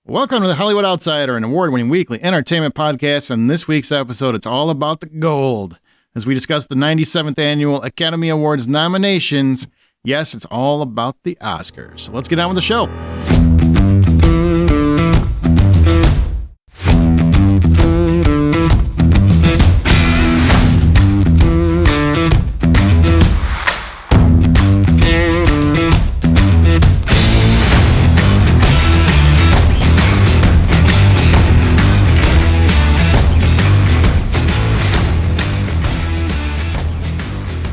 Welcome to the Hollywood Outsider, an award-winning weekly entertainment podcast. And this week's episode, it's all about the gold. As we discuss the 97th Annual Academy Awards nominations, yes, it's all about the Oscars. So let's get on with the show.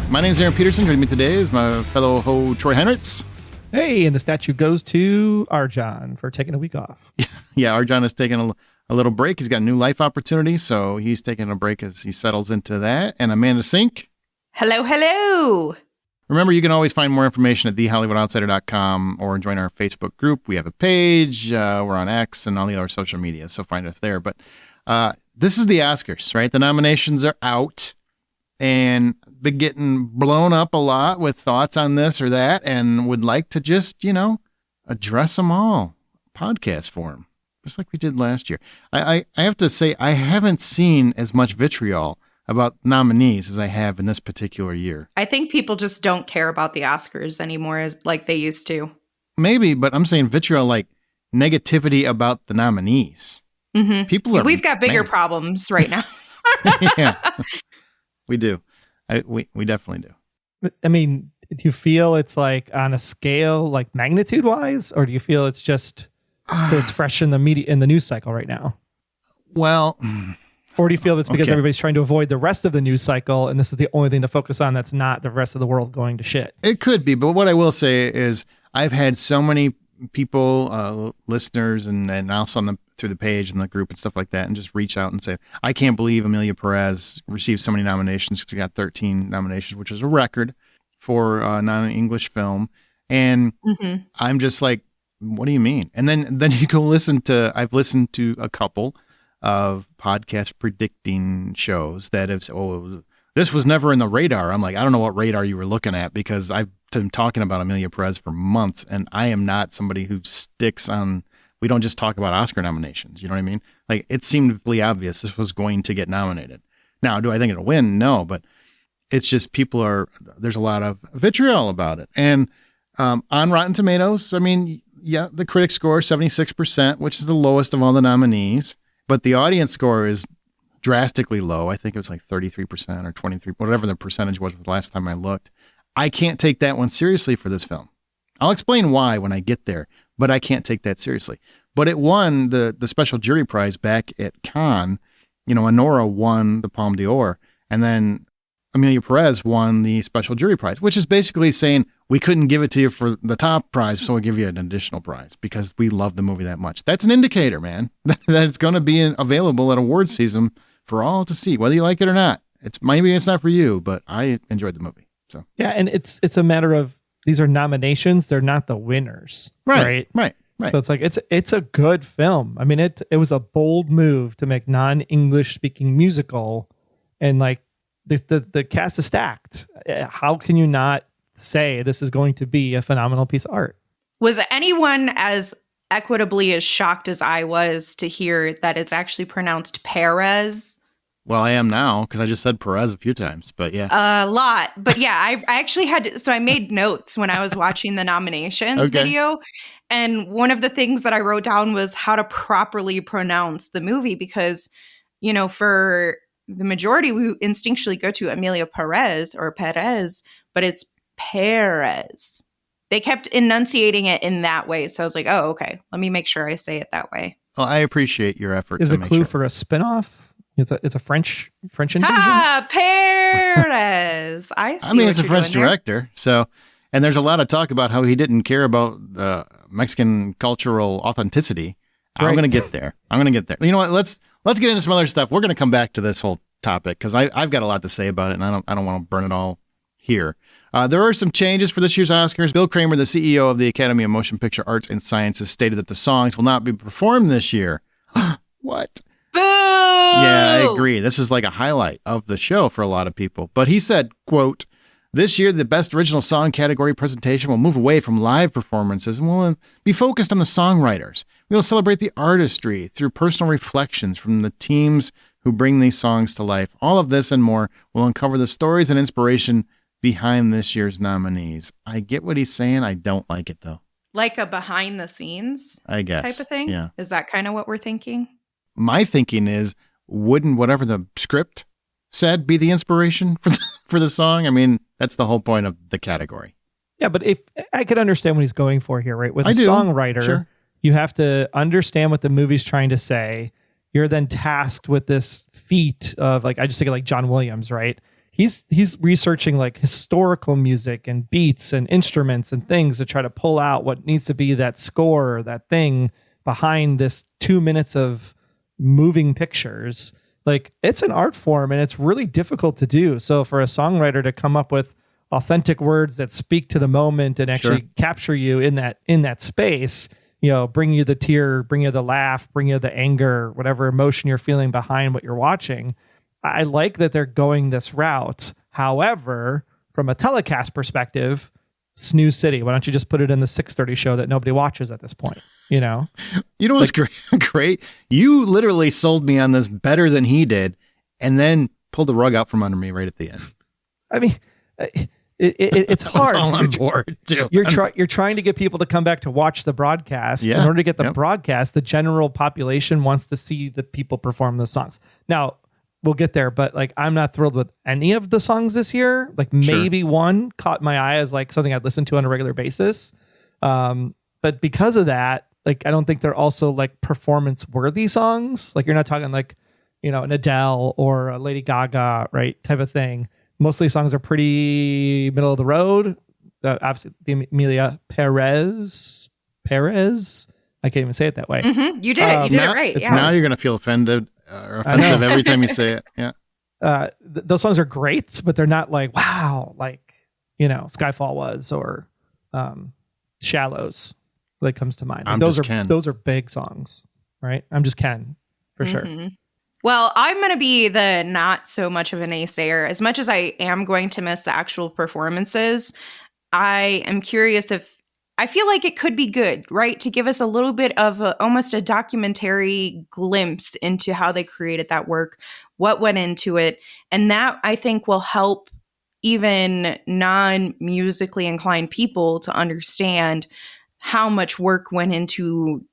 My name is Aaron Peterson. Joining me today is my fellow ho, Troy Henritz. Hey, and the statue goes to Arjan for taking a week off. Yeah, Arjan is taking a little break. He's got a new life opportunity, so he's taking a break as he settles into that. And Amanda Sink. Hello, hello. Remember, you can always find more information at thehollywoodoutsiders.com or join our Facebook group. We have a page. We're on X and all the other social media, so find us there. But this is the Oscars, right? The nominations are out. And been getting blown up a lot with thoughts on this or that, and would like to just, address them all. Podcast form, just like we did last year. I have to say, I haven't seen as much vitriol about nominees as I have in this particular year. I think people just don't care about the Oscars anymore as like they used to. Maybe, but I'm saying vitriol like negativity about the nominees. Mm-hmm. We've got bigger problems right now. Yeah. We do. We definitely do. I mean, do you feel it's like on a scale, like magnitude wise, or do you feel it's just that it's fresh in the media, in the news cycle right now? Well, or do you feel it's because everybody's trying to avoid the rest of the news cycle, and this is the only thing to focus on that's not the rest of the world going to shit? It could be, but what I will say is I've had so many people, listeners, and also through the page and the group and stuff like that, and just reach out and say, I can't believe Emilia Perez received so many nominations, because she got 13 nominations, which is a record for a non-English film. And I'm just like, what do you mean? And then you go I've listened to a couple of podcast predicting shows that have said, this was never in the radar. I'm like, I don't know what radar you were looking at, because I've been talking about Emilia Perez for months, and I am not somebody who sticks on. We don't just talk about Oscar nominations. You know what I mean? Like, it seemed really obvious this was going to get nominated. Now, do I think it'll win? No, but it's just there's a lot of vitriol about it. And on Rotten Tomatoes, I mean, yeah, the critic score is 76%, which is the lowest of all the nominees, but the audience score is drastically low. I think it was like 33% or 23%, whatever the percentage was the last time I looked. I can't take that one seriously for this film. I'll explain why when I get there, but I can't take that seriously. But it won the special jury prize back at Cannes. Anora won the Palme d'Or, and then Emilia Perez won the special jury prize, which is basically saying we couldn't give it to you for the top prize, so we'll give you an additional prize because we love the movie that much. That's an indicator, man, that it's going to be available at awards season for all to see, whether you like it or not. Maybe it's not for you, but I enjoyed the movie. So yeah, and it's a matter of, these are nominations; they're not the winners, right? So it's like it's a good film. I mean, it was a bold move to make non-English speaking musical, and like the cast is stacked. How can you not say this is going to be a phenomenal piece of art? Was anyone as equitably as shocked as I was to hear that it's actually pronounced Perez? Well, I am now, because I just said Perez a few times, but yeah. A lot. But yeah, I actually had to, so I made notes when I was watching the nominations video. And one of the things that I wrote down was how to properly pronounce the movie, because, for the majority, we instinctually go to Emilia Perez or Perez, but it's Perez. They kept enunciating it in that way. So I was like, oh, okay, let me make sure I say it that way. Well, I appreciate your effort. Is a clue for a spinoff? It's a French invasion. Perez. I mean, it's a French director, so, and there's a lot of talk about how he didn't care about Mexican cultural authenticity. Right. I'm going to get there. You know what? Let's get into some other stuff. We're going to come back to this whole topic because I've got a lot to say about it, and I don't want to burn it all here. There are some changes for this year's Oscars. Bill Kramer, the CEO of the Academy of Motion Picture Arts and Sciences, stated that the songs will not be performed this year. What? Boo! Yeah, I agree. This is like a highlight of the show for a lot of people. But he said, quote, "This year, the Best Original Song category presentation will move away from live performances and will be focused on the songwriters. We'll celebrate the artistry through personal reflections from the teams who bring these songs to life. All of this and more will uncover the stories and inspiration behind this year's nominees. I get what he's saying. I don't like it, though. Like a behind the scenes, I guess, type of thing? Yeah. Is that kind of what we're thinking? My thinking is, wouldn't whatever the script said be the inspiration for the song? I mean, that's the whole point of the category. Yeah, but if I could understand what he's going for here, right? With a songwriter, sure. You have to understand what the movie's trying to say. You're then tasked with this feat of, like, I just think of like John Williams, right? He's researching like historical music and beats and instruments and things to try to pull out what needs to be that score, that thing behind this 2 minutes of moving pictures. Like, it's an art form and it's really difficult to do. So for a songwriter to come up with authentic words that speak to the moment and actually capture you in that space, you know, bring you the tear, bring you the laugh, bring you the anger, whatever emotion you're feeling behind what you're watching. I like that they're going this route. However, from a telecast perspective, Snooze City, why don't you just put it in the 6:30 show that nobody watches at this point? You know what's great? You literally sold me on this better than he did, and then pulled the rug out from under me right at the end. I mean, it's hard. All on board too. You're trying to get people to come back to watch the broadcast. In order to get the broadcast, the general population wants to see the people perform the songs. Now, we'll get there, but like, I'm not thrilled with any of the songs this year. Like, maybe one caught my eye as like something I'd listen to on a regular basis. But because of that, like, I don't think they're also like performance worthy songs. Like, you're not talking like, you know, an Adele or a Lady Gaga, right? Type of thing. Most of these songs are pretty middle of the road. Obviously, the Emilia Perez. I can't even say it that way. Mm-hmm. You did it. You did it right. Yeah. Now you're going to feel offended or offensive every time you say it. Yeah. Those songs are great, but they're not like, wow, like, you know, Skyfall was, or Shallows that comes to mind. Like, those are big songs, right? I'm Just Ken, for sure. Well, I'm going to be the not so much of a naysayer. As much as I am going to miss the actual performances, I am curious if I feel like it could be good, right? To give us a little bit of almost a documentary glimpse into how they created that work, what went into it. And that, I think, will help even non-musically inclined people to understand how much work went into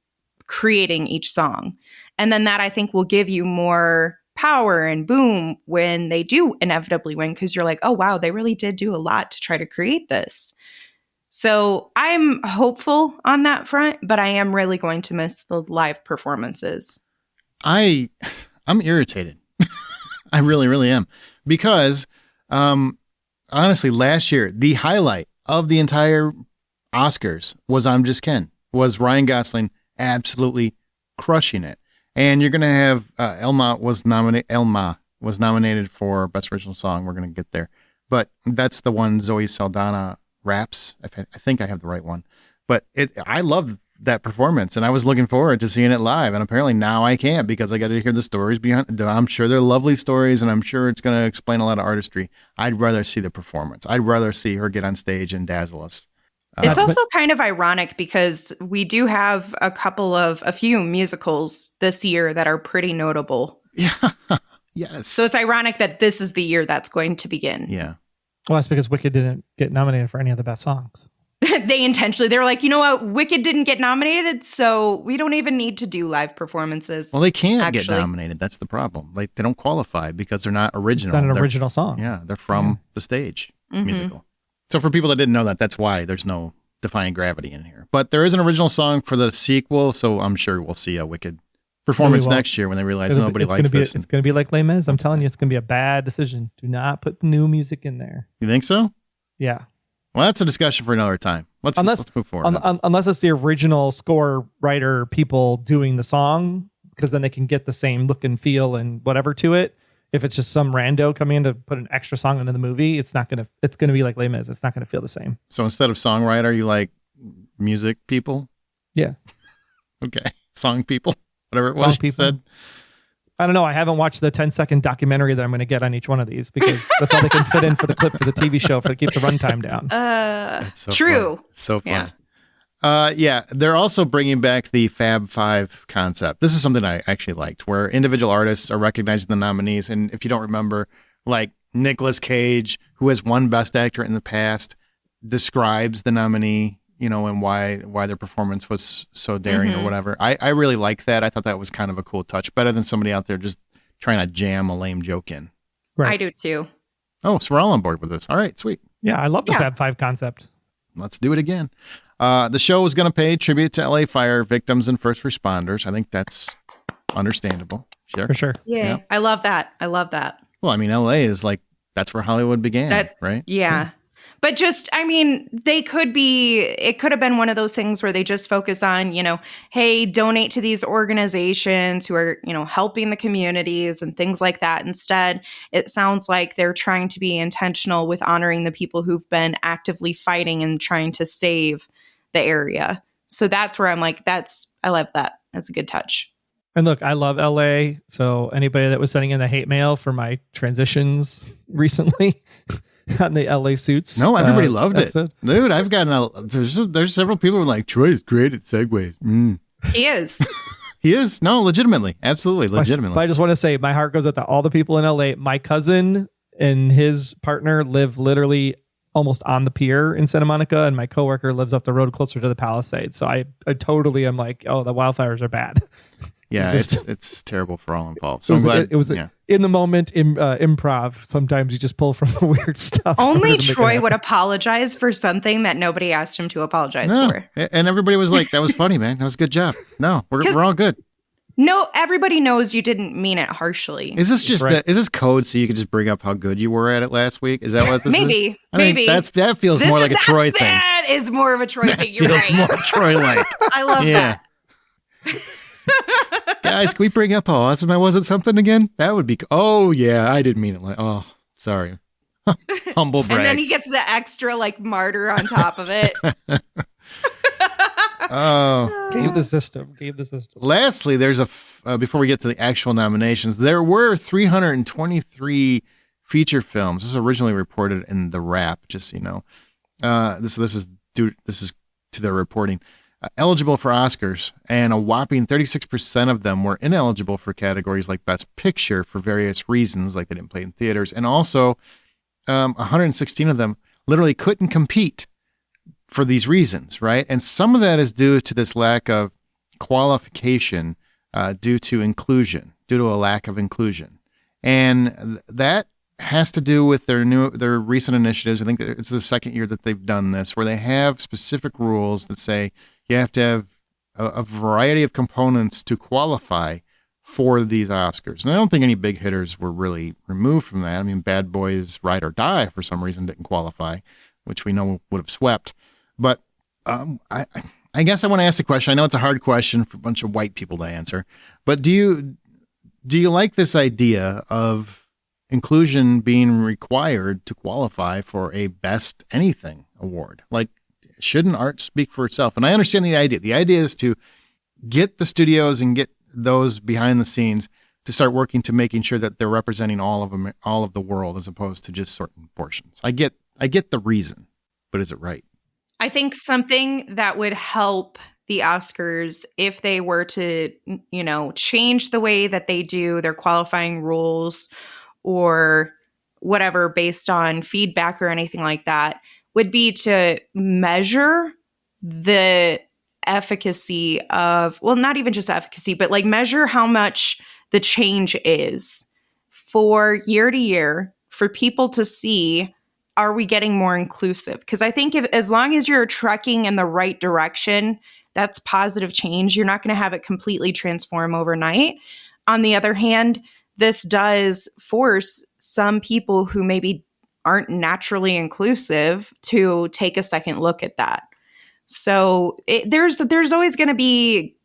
creating each song. And then that, I think, will give you more power and boom when they do inevitably win, because you're like, oh, wow, they really did do a lot to try to create this. So I'm hopeful on that front, but I am really going to miss the live performances. I'm irritated. I really, really am. Because honestly, last year, the highlight of the entire Oscars was I'm Just Ken, was Ryan Gosling absolutely crushing it. And you're going to have Elma was nominated for Best Original Song. We're going to get there. But that's the one Zoe Saldana raps. I think I have the right one. But I love that performance, and I was looking forward to seeing it live. And apparently now I can't, because I got to hear the stories behind. I'm sure they're lovely stories, and I'm sure it's going to explain a lot of artistry. I'd rather see the performance. I'd rather see her get on stage and dazzle us. It's also kind of ironic because we do have a few musicals this year that are pretty notable. Yeah. Yes. So it's ironic that this is the year that's going to begin. Yeah. Well, that's because Wicked didn't get nominated for any of the best songs. They're like, you know what? Wicked didn't get nominated, so we don't even need to do live performances. Well, they can't get nominated. That's the problem. Like, they don't qualify because they're not original. It's not an original song. Yeah, they're from the stage musical. So for people that didn't know that, that's why there's no Defying Gravity in here. But there is an original song for the sequel, so I'm sure we'll see a Wicked performance next year when they realize nobody likes this. It's going to be like Les Mis. I'm telling you, it's going to be a bad decision. Do not put new music in there. You think so? Yeah. Well, that's a discussion for another time. Let's move forward. Unless it's the original score writer people doing the song, because then they can get the same look and feel and whatever to it. If it's just some rando coming in to put an extra song into the movie, it's going to be like Les Mis. It's not going to feel the same. So instead of songwriter, you like music people? Yeah. Okay. Song people, whatever it was you said. I don't know. I haven't watched the 10-second documentary that I'm going to get on each one of these, because that's all they can fit in for the clip for the TV show to keep the runtime down. True. Funny. So funny. Yeah, they're also bringing back the Fab Five concept. This is something I actually liked, where individual artists are recognizing the nominees. And if you don't remember, like Nicolas Cage, who has won Best Actor in the past, describes the nominee, and why their performance was so daring or whatever. I really like that. I thought that was kind of a cool touch, better than somebody out there just trying to jam a lame joke in. Right. I do too. Oh, so we're all on board with this. All right, sweet. Yeah, I love the Fab Five concept. Let's do it again. The show is going to pay tribute to LA fire victims and first responders. I think that's understandable. Sure. For sure. Yeah. I love that. Well, I mean, LA is like, that's where Hollywood began, right? Yeah. But just, I mean, it could have been one of those things where they just focus on, hey, donate to these organizations who are, helping the communities and things like that. Instead, it sounds like they're trying to be intentional with honoring the people who've been actively fighting and trying to save the area. So that's where I'm like, I love that. That's a good touch. And look, I love LA. So anybody that was sending in the hate mail for my transitions recently on the LA Suits. No, everybody loved episode. It. Dude, I've gotten there's several people who are like, Troy's great at segues. He is. He is. No, legitimately. Absolutely. Legitimately. But I just want to say my heart goes out to all the people in LA. My cousin and his partner live literally almost on the pier in Santa Monica, and my coworker lives up the road closer to the Palisades. So I totally am like, oh, the wildfires are bad. Yeah, it's terrible for all involved. So it was in the moment improv. Sometimes you just pull from the weird stuff. Only Troy would apologize for something that nobody asked him to apologize for. And everybody was like, that was funny, man. That was a good job. No, we're all good. No, everybody knows you didn't mean it harshly. Is this just is this code so you can just bring up how good you were at it last week? Is that what this is? Maybe. That feels more like a Troy thing. That is more of a Troy thing. You're right. Feels more Troy-like. I love that. Guys, can we bring up how awesome I was at something again? That would be... Oh, yeah, I didn't mean it like... Oh, sorry. Humble brag. And then he gets the extra, martyr on top of it. Oh. Gave the system. Lastly, there's before we get to the actual nominations, there were 323 feature films. This is originally reported in The Wrap, just so you know. This is to their reporting. Eligible for Oscars, and a whopping 36% of them were ineligible for categories like Best Picture for various reasons, like they didn't play in theaters, and also 116 of them literally couldn't compete for these reasons, right? And some of that is due to this lack of qualification due to a lack of inclusion. And that has to do with their recent initiatives. I think it's the second year that they've done this, where they have specific rules that say you have to have a variety of components to qualify for these Oscars. And I don't think any big hitters were really removed from that. I mean, Bad Boys Ride or Die, for some reason, didn't qualify, which we know would have swept. But I guess I want to ask the question. I know it's a hard question for a bunch of white people to answer, but do you like this idea of inclusion being required to qualify for a Best Anything award? Like, shouldn't art speak for itself? And I understand the idea. The idea is to get the studios and get those behind the scenes to start working to making sure that they're representing all of the world as opposed to just certain portions. I get the reason, but is it right? I think something that would help the Oscars if they were to, change the way that they do their qualifying rules or whatever based on feedback or anything like that would be to measure the efficacy of, well, not even just efficacy, but measure how much the change is for year to year for people to see, are we getting more inclusive? Because I think as long as you're trekking in the right direction, that's positive change. You're not going to have it completely transform overnight. On the other hand, this does force some people who maybe aren't naturally inclusive to take a second look at that. So there's always going to be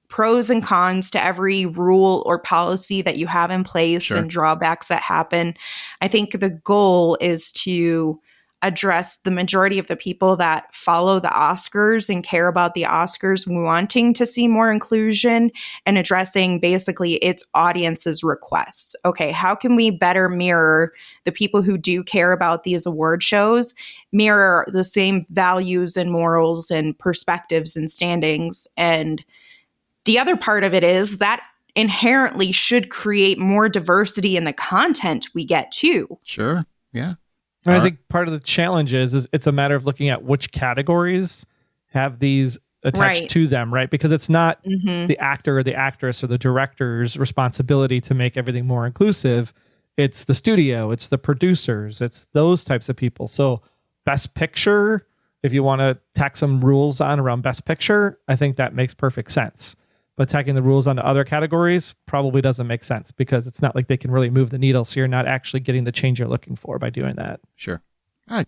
pros and cons to every rule or policy that you have in place. Sure. And drawbacks that happen. I think the goal is to address the majority of the people that follow the Oscars and care about the Oscars wanting to see more inclusion, and addressing basically its audience's requests. Okay, how can we better mirror the people who do care about these award shows, mirror the same values and morals and perspectives and standings? And the other part of it is that inherently should create more diversity in the content we get too. Sure. Yeah. And I think part of the challenge is it's a matter of looking at which categories have these attached to them, right? Because it's not the actor or the actress or the director's responsibility to make everything more inclusive. It's the studio, it's the producers, it's those types of people. So Best Picture, if you want to tack some rules on around Best Picture, I think that makes perfect sense. But tacking the rules onto other categories probably doesn't make sense, because it's not like they can really move the needle. So you're not actually getting the change you're looking for by doing that. Sure.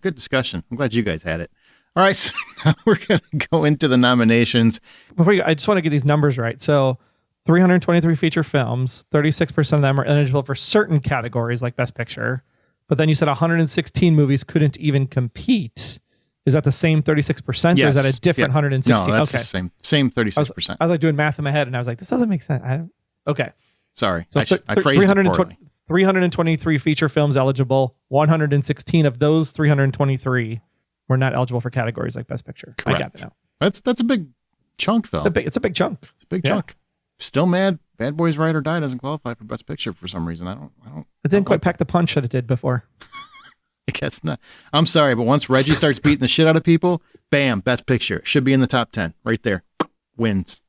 Good discussion. I'm glad you guys had it. All right. So now we're going to go into the nominations. I just want to get these numbers right. So 323 feature films, 36% of them are eligible for certain categories like Best Picture. But then you said 116 movies couldn't even compete. Is that the same 36%? Yes. Or is that a different 116? No, that's the same 36%. I was like doing math in my head, and I was like, this doesn't make sense. Okay. Sorry. So I phrased it poorly. 323 feature films eligible. 116 of those 323 were not eligible for categories like Best Picture. Correct. I got it now. That's a big chunk, though. It's a big chunk. It's a big chunk. Still mad. Bad Boys Ride or Die doesn't qualify for Best Picture for some reason. I don't. It didn't quite pack the punch that it did before. I guess not. I'm sorry, but once Reggie starts beating the shit out of people, bam, Best Picture. Should be in the top 10 right there. Wins.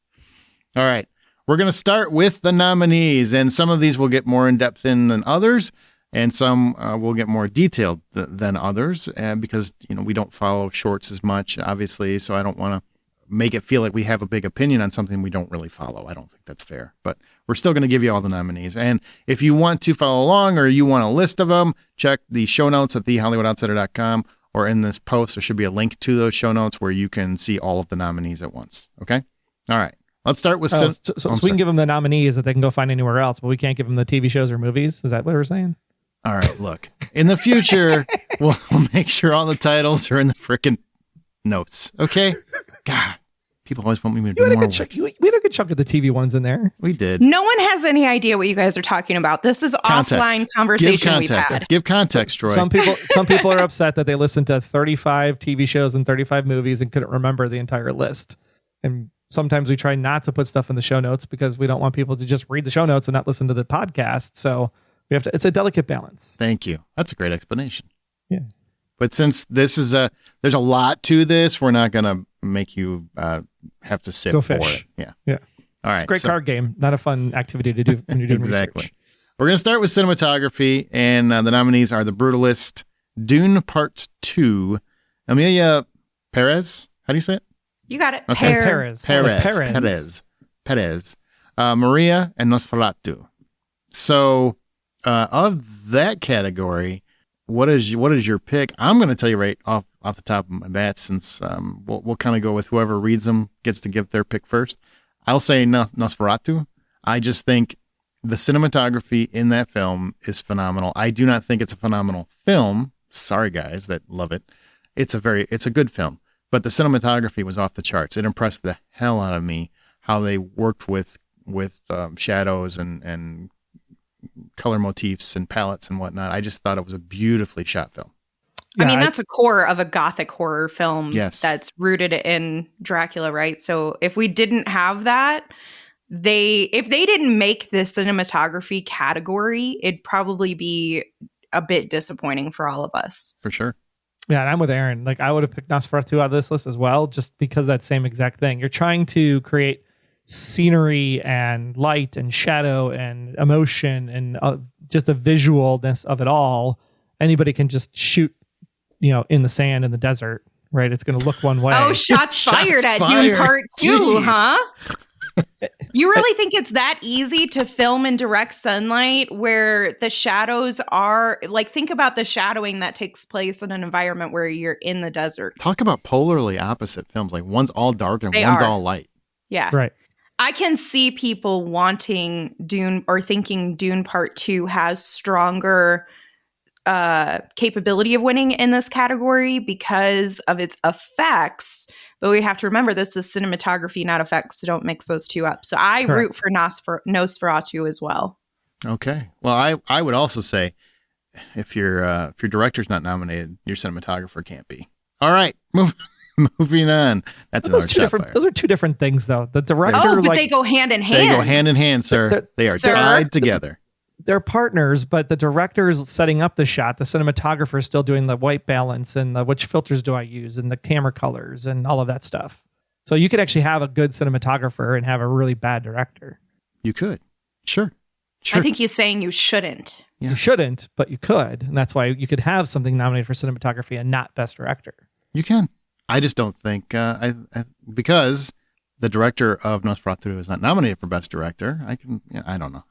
All right. We're going to start with the nominees, and some of these will get more in depth in than others, and some will get more detailed than others, because we don't follow shorts as much, obviously, so I don't want to make it feel like we have a big opinion on something we don't really follow. I don't think that's fair, but we're still going to give you all the nominees. And if you want to follow along or you want a list of them, check the show notes at thehollywoodoutsiders.com, or in this post, there should be a link to those show notes where you can see all of the nominees at once. Okay. All right. Let's start with... So we can give them the nominees that they can go find anywhere else, but we can't give them the TV shows or movies. Is that what we're saying? All right. Look, in the future, we'll make sure all the titles are in the frickin' notes. Okay. God. People always want me to do more. We had a good chunk of the TV ones in there. We did. No one has any idea what you guys are talking about. This is offline conversation we've had. Give context, Troy. Some people are upset that they listened to 35 TV shows and 35 movies and couldn't remember the entire list. And sometimes we try not to put stuff in the show notes because we don't want people to just read the show notes and not listen to the podcast. So we have to. It's a delicate balance. Thank you. That's a great explanation. Yeah. But since there's a lot to this, we're not going to make you have to sit for it. Yeah. All right. It's a great card game. Not a fun activity to do when you're doing exactly. research. We're going to start with cinematography, and the nominees are The Brutalist, Dune Part 2, Emilia Perez. How do you say it? You got it. Okay. Perez. Maria, and Nosferatu. So, of that category, what is your pick? I'm going to tell you right off the top of my bat, since we'll kind of go with whoever reads them gets to give their pick first. I'll say Nosferatu. I just think the cinematography in that film is phenomenal. I do not think it's a phenomenal film. Sorry, guys that love it. It's a good film, but the cinematography was off the charts. It impressed the hell out of me how they worked with shadows and color motifs and palettes and whatnot. I just thought it was a beautifully shot film. Yeah, I mean, that's a core of a gothic horror film. Yes. That's rooted in Dracula, right? So if we didn't have that, if they didn't make the cinematography category, it'd probably be a bit disappointing for all of us. For sure. Yeah, and I'm with Aaron. Like, I would have picked Nosferatu out of this list as well, just because of that same exact thing. You're trying to create scenery and light and shadow and emotion and just the visualness of it all. Anybody can just shoot, in the sand in the desert, right? It's going to look one way. Oh, shots fired at Dune Part 2, huh? You really think it's that easy to film in direct sunlight where the shadows are like, think about the shadowing that takes place in an environment where you're in the desert. Talk about polarly opposite films. Like, one's all dark and one's all light. Yeah. Right. I can see people wanting Dune or thinking Dune Part 2 has stronger capability of winning in this category because of its effects. But we have to remember this is cinematography, not effects. So don't mix those two up. So I root for Nosferatu as well. Okay. Well, I would also say if your director's not nominated, your cinematographer can't be. All right. Moving on. That's another shot fire. Those are two different things, though. The director, but they go hand in hand. They go hand in hand, sir. They are tied together. They're partners, but the director is setting up the shot. The cinematographer is still doing the white balance and which filters do I use and the camera colors and all of that stuff. So you could actually have a good cinematographer and have a really bad director. You could. Sure. I think he's saying you shouldn't. Yeah. You shouldn't, but you could. And that's why you could have something nominated for cinematography and not best director. You can. I just don't think, because the director of Nosferatu is not nominated for best director. I don't know.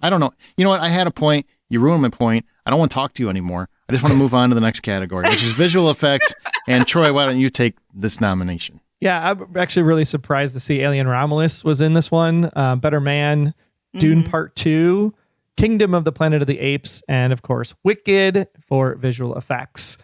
You know what? I had a point. You ruined my point. I don't want to talk to you anymore. I just want to move on to the next category, which is visual effects. And Troy, why don't you take this nomination? Yeah, I'm actually really surprised to see Alien Romulus was in this one. Better Man, Dune Part 2, Kingdom of the Planet of the Apes, and of course, Wicked for visual effects.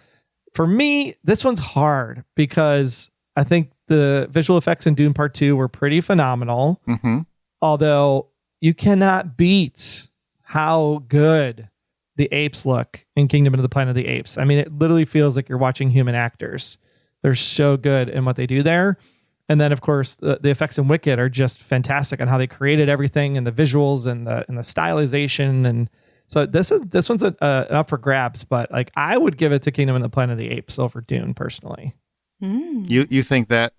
For me, this one's hard because I think the visual effects in Dune Part 2 were pretty phenomenal. Mm-hmm. Although you cannot beat how good the apes look in Kingdom of the Planet of the Apes. I mean, it literally feels like you're watching human actors. They're so good in what they do there. And then, of course, the effects in Wicked are just fantastic on how they created everything and the visuals and the stylization. And so this one's up for grabs. But like, I would give it to Kingdom of the Planet of the Apes over Dune personally. You think that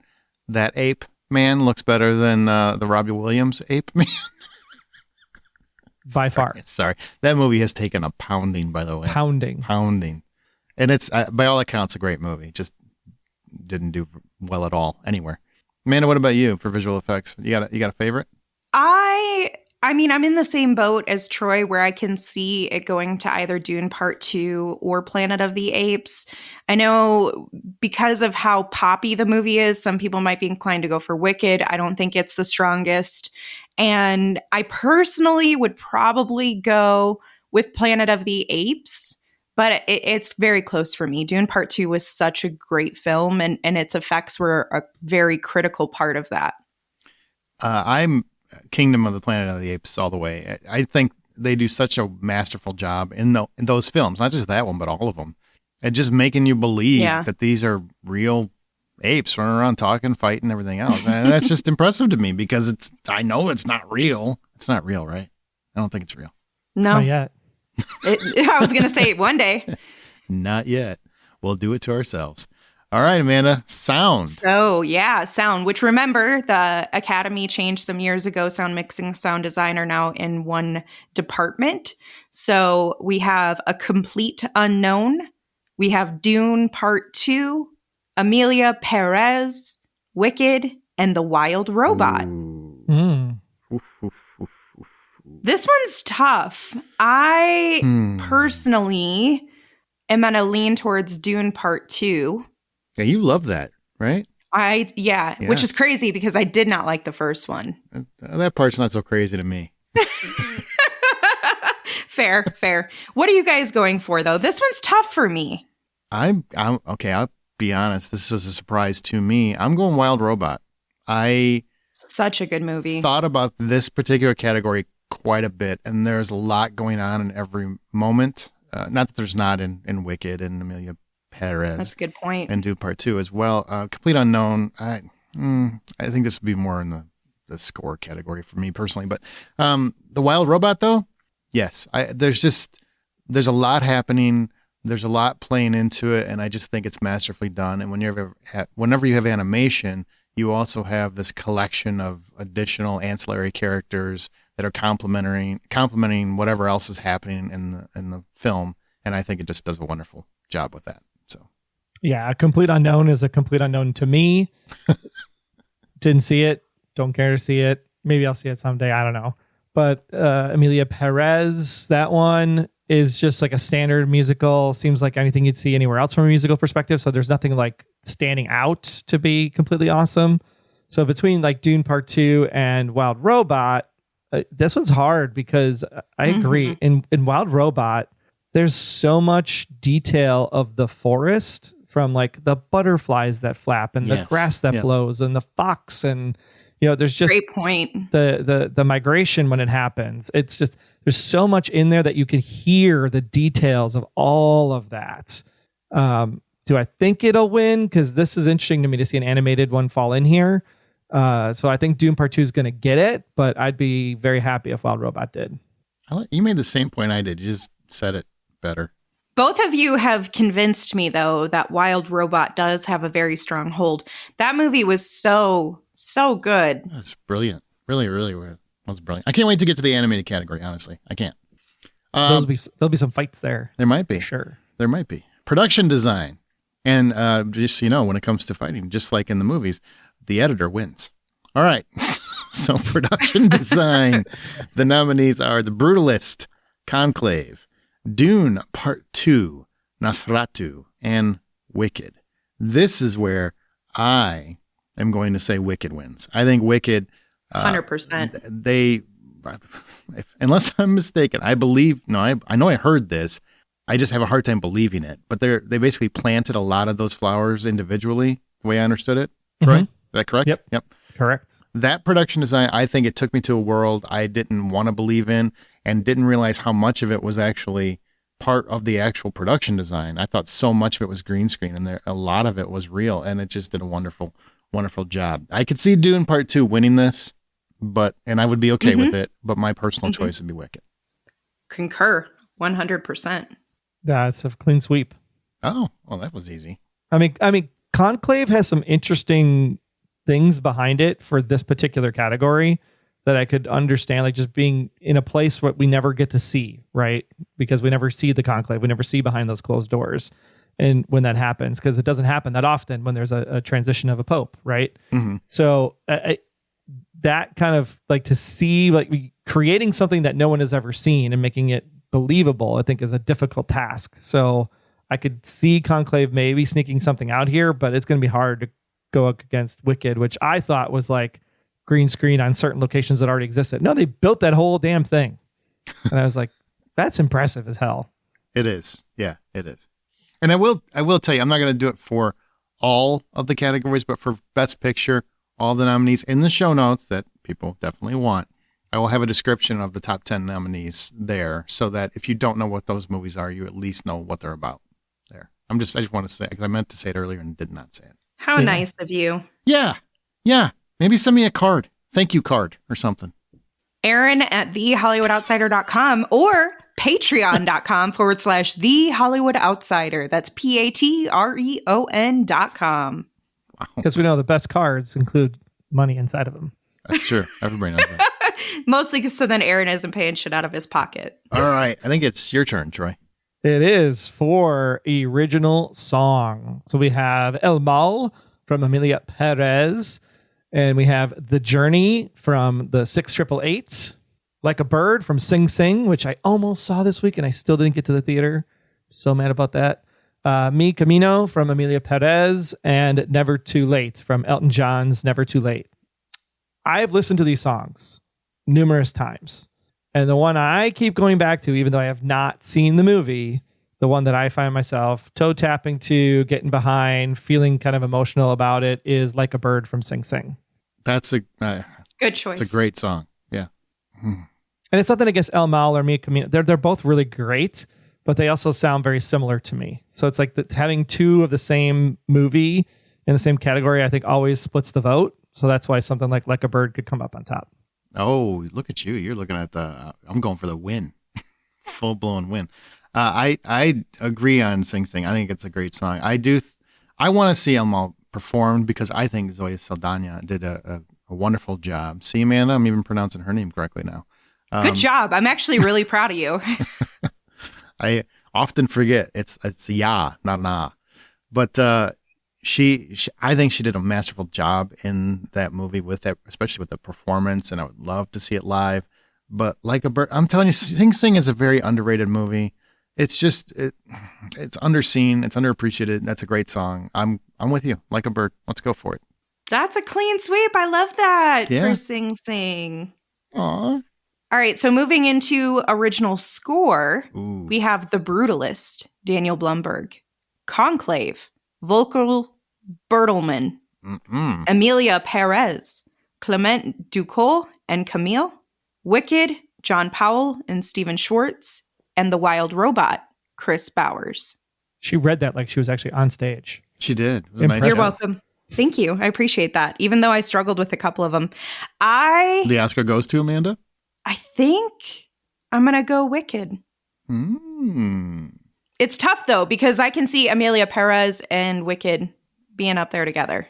ape man looks better than the Robbie Williams ape man? By far. Sorry. That movie has taken a pounding, by the way. Pounding. And it's, by all accounts, a great movie. Just didn't do well at all anywhere. Amanda, what about you for visual effects? You got a favorite? I mean, I'm in the same boat as Troy where I can see it going to either Dune Part 2 or Planet of the Apes. I know because of how poppy the movie is, some people might be inclined to go for Wicked. I don't think it's the strongest. And I personally would probably go with Planet of the Apes, but it's very close for me. Dune Part 2 was such a great film, and its effects were a very critical part of that. I'm Kingdom of the Planet of the Apes all the way. I think they do such a masterful job in those films, not just that one, but all of them. And just making you believe that these are real apes running around talking, fighting, everything else. And that's just impressive to me because I know it's not real. It's not real, right? I don't think it's real. No. Not yet. I was going to say one day. Not yet. We'll do it to ourselves. All right, Amanda, sound. So, sound, which remember the Academy changed some years ago. Sound mixing, sound design are now in one department. So we have A Complete Unknown. We have Dune Part 2, Amelia Perez, Wicked, and The Wild Robot. This one's tough. I personally am going to lean towards Dune Part 2. Yeah, you love that, right? Which is crazy because I did not like the first one. That part's not so crazy to me. Fair. What are you guys going for, though? This one's tough for me. I'm okay. I'll be honest. This was a surprise to me. I'm going Wild Robot. Such a good movie. Thought about this particular category quite a bit, and there's a lot going on in every moment. Not that there's not in Wicked and Amelia Perez. That's a good point. And Dune Part 2 as well. Complete Unknown. I think this would be more in the score category for me personally. But the Wild Robot, though, yes. There's a lot happening. There's a lot playing into it, and I just think it's masterfully done. And whenever you have animation, you also have this collection of additional ancillary characters that are complementing whatever else is happening in the film. And I think it just does a wonderful job with that. So, yeah, A Complete Unknown is a complete unknown to me. Didn't see it. Don't care to see it. Maybe I'll see it someday. I don't know. But Amelia Perez, that one is just like a standard musical. Seems like anything you'd see anywhere else from a musical perspective. So there's nothing like standing out to be completely awesome. So between like Dune Part 2 and Wild Robot, this one's hard because I agree. In Wild Robot, there's so much detail of the forest, from like the butterflies that flap and the grass that blows and the fox, and there's just great point. The migration when it happens. It's just, there's so much in there that you can hear the details of all of that. Do I think it'll win? Because this is interesting to me to see an animated one fall in here. So I think Dune Part 2 is going to get it, but I'd be very happy if Wild Robot did. You made the same point I did. You just said it better. Both of you have convinced me, though, that Wild Robot does have a very strong hold. That movie was so good. That's brilliant. Really, really was brilliant. I can't wait to get to the animated category, honestly. I can't. There'll be some fights there. There might be. Sure. There might be. Production design. And just so you know, when it comes to fighting, just like in the movies, the editor wins. All right. So production design. The nominees are The Brutalist, Conclave, Dune Part 2, Nosferatu, and Wicked. This is where I am going to say Wicked wins. I think Wicked 100%. Unless I'm mistaken, I know I heard this. I just have a hard time believing it. But they basically planted a lot of those flowers individually, the way I understood it. Right? Is that correct? Yep. Correct. That production design, I think it took me to a world I didn't want to believe in and didn't realize how much of it was actually part of the actual production design. I thought so much of it was green screen, and a lot of it was real, and it just did a wonderful, wonderful job. I could see Dune Part 2 winning this, and I would be okay with it, but my personal choice would be Wicked. Concur, 100%. That's a clean sweep. Oh, well, that was easy. I mean, Conclave has some interesting things behind it for this particular category that I could understand, like just being in a place what we never get to see, right? Because we never see the conclave, we never see behind those closed doors, and when that happens, because it doesn't happen that often when there's a transition of a pope, right? So that kind of like to see like creating something that no one has ever seen and making it believable, I think is a difficult task. So I could see Conclave maybe sneaking something out here, but it's going to be hard to go up against Wicked, which I thought was like green screen on certain locations that already existed. No, they built that whole damn thing. And I was like, that's impressive as hell. It is. Yeah, it is. And I will tell you, I'm not going to do it for all of the categories, but for Best Picture, all the nominees in the show notes that people definitely want, I will have a description of the top 10 nominees there so that if you don't know what those movies are, you at least know what they're about there. I just want to say, because I meant to say it earlier and did not say it. How nice of you. Yeah. Maybe send me a card. Thank you card or something. Aaron at thehollywoodoutsiders.com or patreon.com/The Hollywood Outsider. That's patreon.com. Wow. Because we know the best cards include money inside of them. That's true. Everybody knows that. Mostly so then Aaron isn't paying shit out of his pocket. All right. I think it's your turn, Troy. It is for original song. So we have El Mal from Emilia Perez. And we have The Journey from the 688, Like a Bird from Sing Sing, which I almost saw this week and I still didn't get to the theater. So mad about that. Mi Camino from Emilia Perez, and Never Too Late from Elton John's Never Too Late. I've listened to these songs numerous times. And the one I keep going back to, even though I have not seen the movie, the one that I find myself toe tapping to, getting behind, feeling kind of emotional about it, is Like a Bird from Sing Sing. That's a good choice. It's a great song. Yeah. And it's nothing against El Mal or Mi Camino. They're both really great, but they also sound very similar to me. So it's like having two of the same movie in the same category, I think always splits the vote. So that's why something like a Bird could come up on top. Oh, look at you. You're looking at I'm going for the win. Full blown win. I agree on Sing Sing. I think it's a great song. I want to see El Mal performed because I think Zoe Saldana did a wonderful job. See, Amanda, I'm even pronouncing her name correctly now. Good job. I'm actually really proud of you. I often forget it's ya, not na. But she I think she did a masterful job in that movie with that, especially with the performance, and I would love to see it live. But Like a Bird, I'm telling you, Sing Sing is a very underrated movie. It's just it's underseen, it's underappreciated. That's a great song. I'm with you. Like a Bird. Let's go for it. That's a clean sweep. I love that for Sing Sing. Aw. All right, so moving into original score, we have The Brutalist, Daniel Blumberg, Conclave, Volker Bertelmann, Emilia Perez, Clement Ducol and Camille, Wicked, John Powell and Stephen Schwartz, and The Wild Robot, Chris Bowers. She read that like she was actually on stage. She did. You're welcome. Thank you. I appreciate that. Even though I struggled with a couple of them. The Oscar goes to Amanda? I think I'm going to go Wicked. It's tough, though, because I can see Emilia Perez and Wicked being up there together.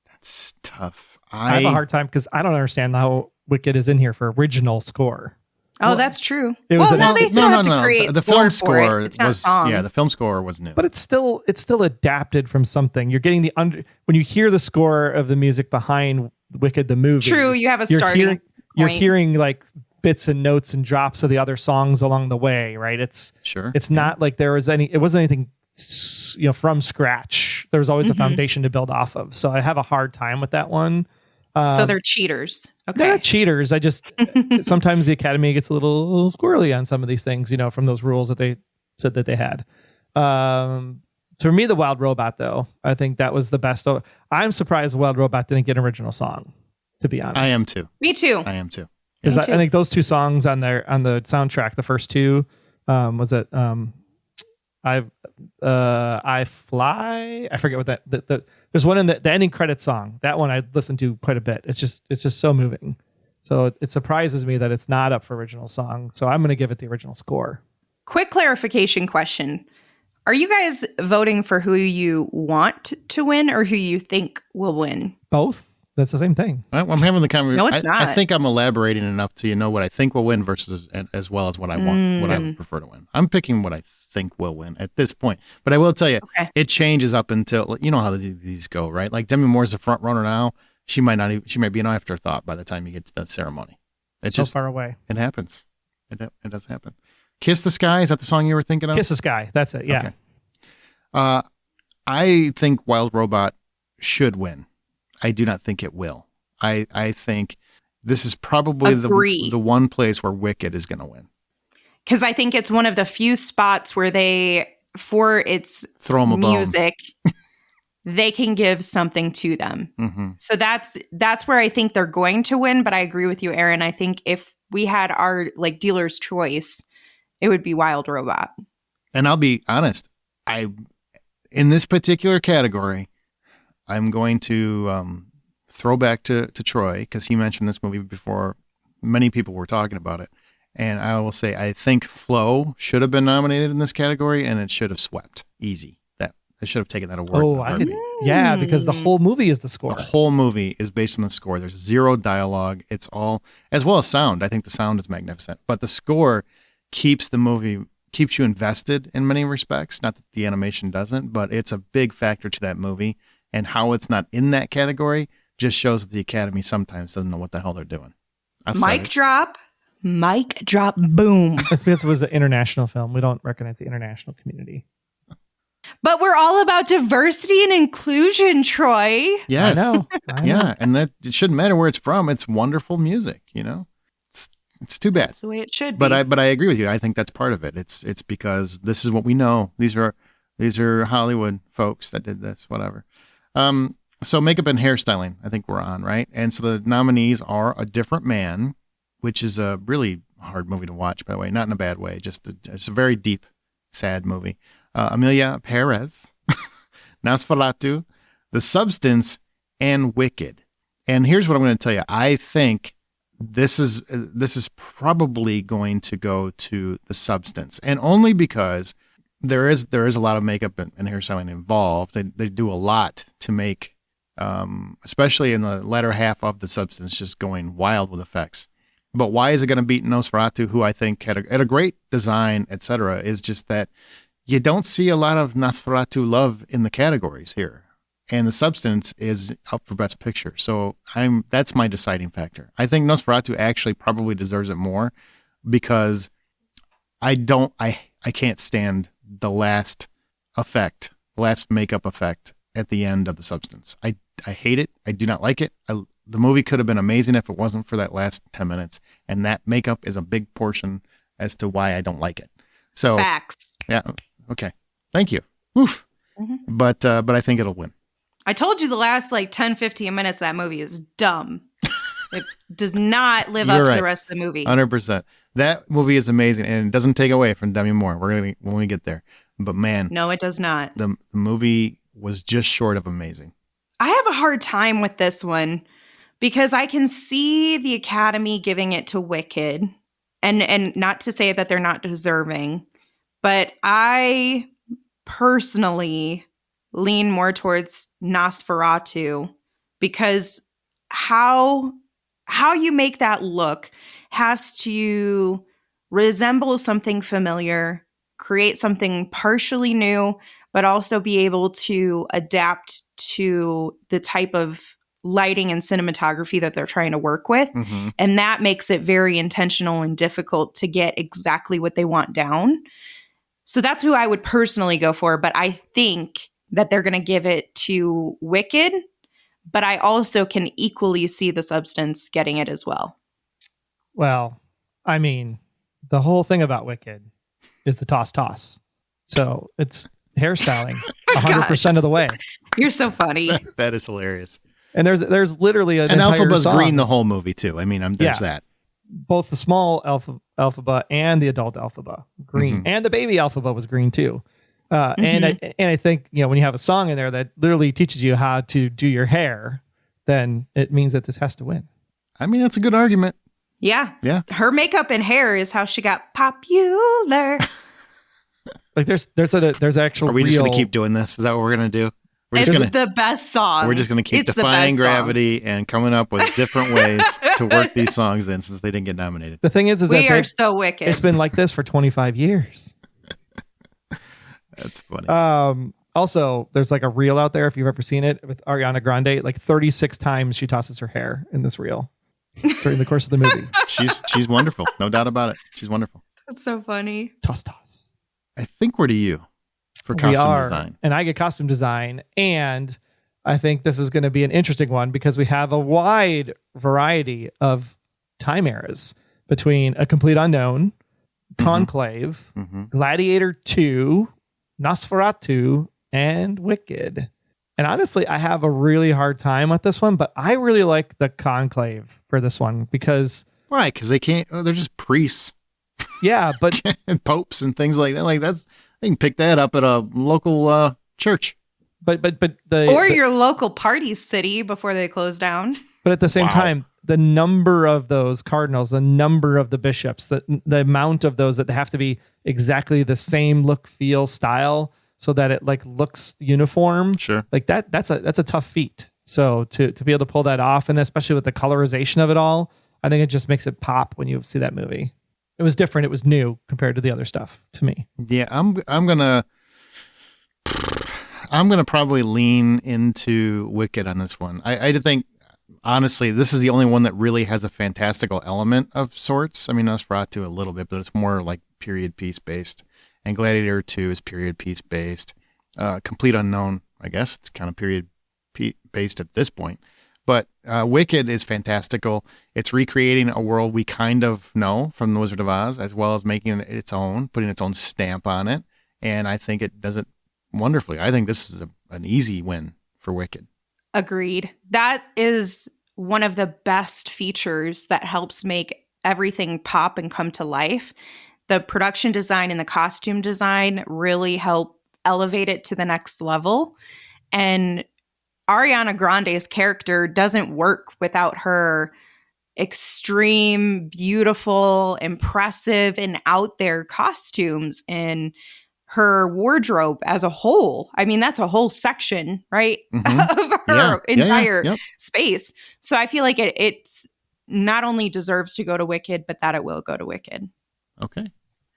That's tough. I have a hard time because I don't understand how Wicked is in here for original score. Oh, that's true. They still have to create the film score was the film score was new. But it's still adapted from something. You're getting when you hear the score of the music behind Wicked the movie. True, you have a starting point. You're hearing like bits and notes and drops of the other songs along the way, right? It's not like it wasn't anything from scratch. There was always a foundation to build off of. So I have a hard time with that one. So they're cheaters. Okay. They're not cheaters. I just sometimes the Academy gets a little squirrely on some of these things, from those rules that they said that they had. For me, The Wild Robot, though, I think that was the best. I'm surprised The Wild Robot didn't get an original song, to be honest. I am too. Me too. I am too. Because I think those two songs on the soundtrack, the first two, was it I Fly? I forget what that there's one in the ending credit song. That one I listened to quite a bit. It's just so moving. So it surprises me that it's not up for original song. So I'm going to give it the original score. Quick clarification question. Are you guys voting for who you want to win or who you think will win? Both. That's the same thing. I'm having the conversation. No, it's not. I think I'm elaborating enough to what I think will win versus as well as what I want, what I would prefer to win. I'm picking what I think will win at this point. But I will tell you, It changes up until, how these go, right? Like Demi Moore's the front runner now. She might be an afterthought by the time you get to that ceremony. It's so far away. It happens. It does happen. Kiss the Sky, is that the song you were thinking of? Kiss the Sky, that's it, yeah. Okay. I think Wild Robot should win. I do not think it will. I think this is probably the one place where Wicked is going to win. Because I think it's one of the few spots where for its music, they can give something to them. Mm-hmm. So that's where I think they're going to win. But I agree with you, Aaron. I think if we had our dealer's choice, it would be Wild Robot. And I'll be honest, in this particular category, I'm going to throw back to Troy because he mentioned this movie before. Many people were talking about it. And I will say, I think Flow should have been nominated in this category, and it should have swept easy. They should have taken that award. Because the whole movie is the score. The whole movie is based on the score. There's zero dialogue. It's all, as well as sound. I think the sound is magnificent. But the score keeps you invested in many respects. Not that the animation doesn't, but it's a big factor to that movie. And how it's not in that category just shows that the Academy sometimes doesn't know what the hell they're doing. Mic drop, boom. That's because it was an international film. We don't recognize the international community. But we're all about diversity and inclusion, Troy. Yes. I know. Yeah, and that it shouldn't matter where it's from. It's wonderful music, It's too bad. That's the way it should be. But I agree with you. I think that's part of it. It's because this is what we know. These are Hollywood folks that did this, whatever. So makeup and hairstyling, I think we're on, right? And so the nominees are A Different Man, which is a really hard movie to watch, by the way, not in a bad way. It's a very deep, sad movie. Emilia Perez, Nosferatu, The Substance, and Wicked. And here's what I'm going to tell you. I think this is probably going to go to The Substance, and only because there is a lot of makeup and hairstyling involved. They do a lot to make, especially in the latter half of The Substance, just going wild with effects. But why is it going to beat Nosferatu, who I think had a great design, etc., is just that you don't see a lot of Nosferatu love in the categories here. And The Substance is up for Best Picture. So that's my deciding factor. I think Nosferatu actually probably deserves it more because I can't stand the last makeup effect at the end of The Substance. I hate it. I do not like it. the movie could have been amazing if it wasn't for that last 10 minutes. And that makeup is a big portion as to why I don't like it. So facts. Yeah. Okay. Thank you. Oof. Mm-hmm. But I think it'll win. I told you the last 10, 15 minutes of that movie is dumb. It does not live up to the rest of the movie. 100%. That movie is amazing, and it doesn't take away from Demi Moore. When we get there. But man, no, it does not. The movie was just short of amazing. I have a hard time with this one because I can see the Academy giving it to Wicked, and not to say that they're not deserving, but I personally lean more towards Nosferatu because how you make that look has to resemble something familiar, create something partially new, but also be able to adapt to the type of lighting and cinematography that they're trying to work with. Mm-hmm. And that makes it very intentional and difficult to get exactly what they want down. So that's who I would personally go for. But I think that they're going to give it to Wicked. But I also can equally see The Substance getting it as well. Well, I mean, the whole thing about Wicked is the toss. So it's hairstyling 100% of the way. You're so funny. That is hilarious. And there's literally an entire Elphaba's song. green the whole movie too. I mean, there's that. Both the small Elphaba and the adult Elphaba green, mm-hmm. and the baby Elphaba was green too. Mm-hmm. And I think when you have a song in there that literally teaches you how to do your hair, then it means that this has to win. I mean, that's a good argument. Yeah. Her makeup and hair is how she got popular. There's actual. Are we just going to keep doing this? Is that what we're going to do? It's the best song. We're just going to keep defying gravity and coming up with different ways to work these songs in since they didn't get nominated. The thing is we are so wicked. It's been like this for 25 years. That's funny. Also, there's a reel out there if you've ever seen it with Ariana Grande. 36 times she tosses her hair in this reel during the course of the movie. She's wonderful, no doubt about it. She's wonderful. That's so funny. Toss. I think we're to you for costume design, and I get costume design, and I think this is going to be an interesting one because we have a wide variety of time eras between A Complete Unknown, mm-hmm. Conclave, mm-hmm. Gladiator 2. Nosferatu, and Wicked. And honestly, I have a really hard time with this one, but I really like the Conclave for this one because... Why? Because they can't... they're just priests. Yeah, but... and popes and things like that. They can pick that up at a local church. But your local party city before they close down. But at the same time, the number of those cardinals, the number of the bishops, the amount of those that have to be exactly the same look, feel, style, so that it looks uniform. Sure. That's a tough feat. So to be able to pull that off, and especially with the colorization of it all, I think it just makes it pop when you see that movie. It was different. It was new compared to the other stuff to me. Yeah, I'm gonna probably lean into Wicked on this one. I think. Honestly, this is the only one that really has a fantastical element of sorts. I mean, Nosferatu a little bit, but it's more period piece based. And Gladiator 2 is period piece based. Complete Unknown, I guess it's kind of period based at this point. But Wicked is fantastical. It's recreating a world we kind of know from The Wizard of Oz, as well as making it its own, putting its own stamp on it. And I think it does it wonderfully. I think this is an easy win for Wicked. Agreed. That is one of the best features that helps make everything pop and come to life. The production design and the costume design really help elevate it to the next level. And Ariana Grande's character doesn't work without her extreme, beautiful, impressive, and out there costumes and her wardrobe as a whole. I mean, that's a whole section, right? Mm-hmm. Of her entire space. So I feel like it's not only deserves to go to Wicked, but that it will go to Wicked. Okay.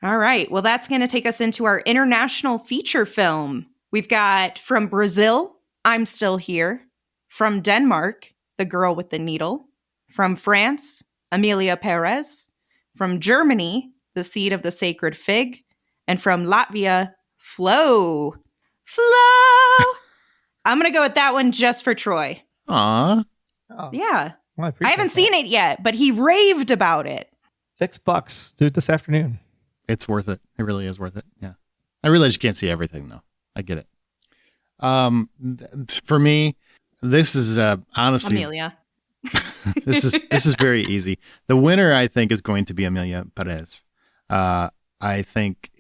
All right. Well, that's going to take us into our international feature film. We've got from Brazil, I'm Still Here. From Denmark, The Girl with the Needle. From France, Amelia Perez. From Germany, The Seed of the Sacred Fig. And from Latvia, Flow. I'm going to go with that one just for Troy. Aw. Oh. Yeah. Well, I haven't seen it yet, but he raved about it. $6. Do it this afternoon. It's worth it. It really is worth it. Yeah. I realize you can't see everything though. I get it. For me, this is honestly Amelia. this is very easy. The winner, I think, is going to be Amelia Perez. I think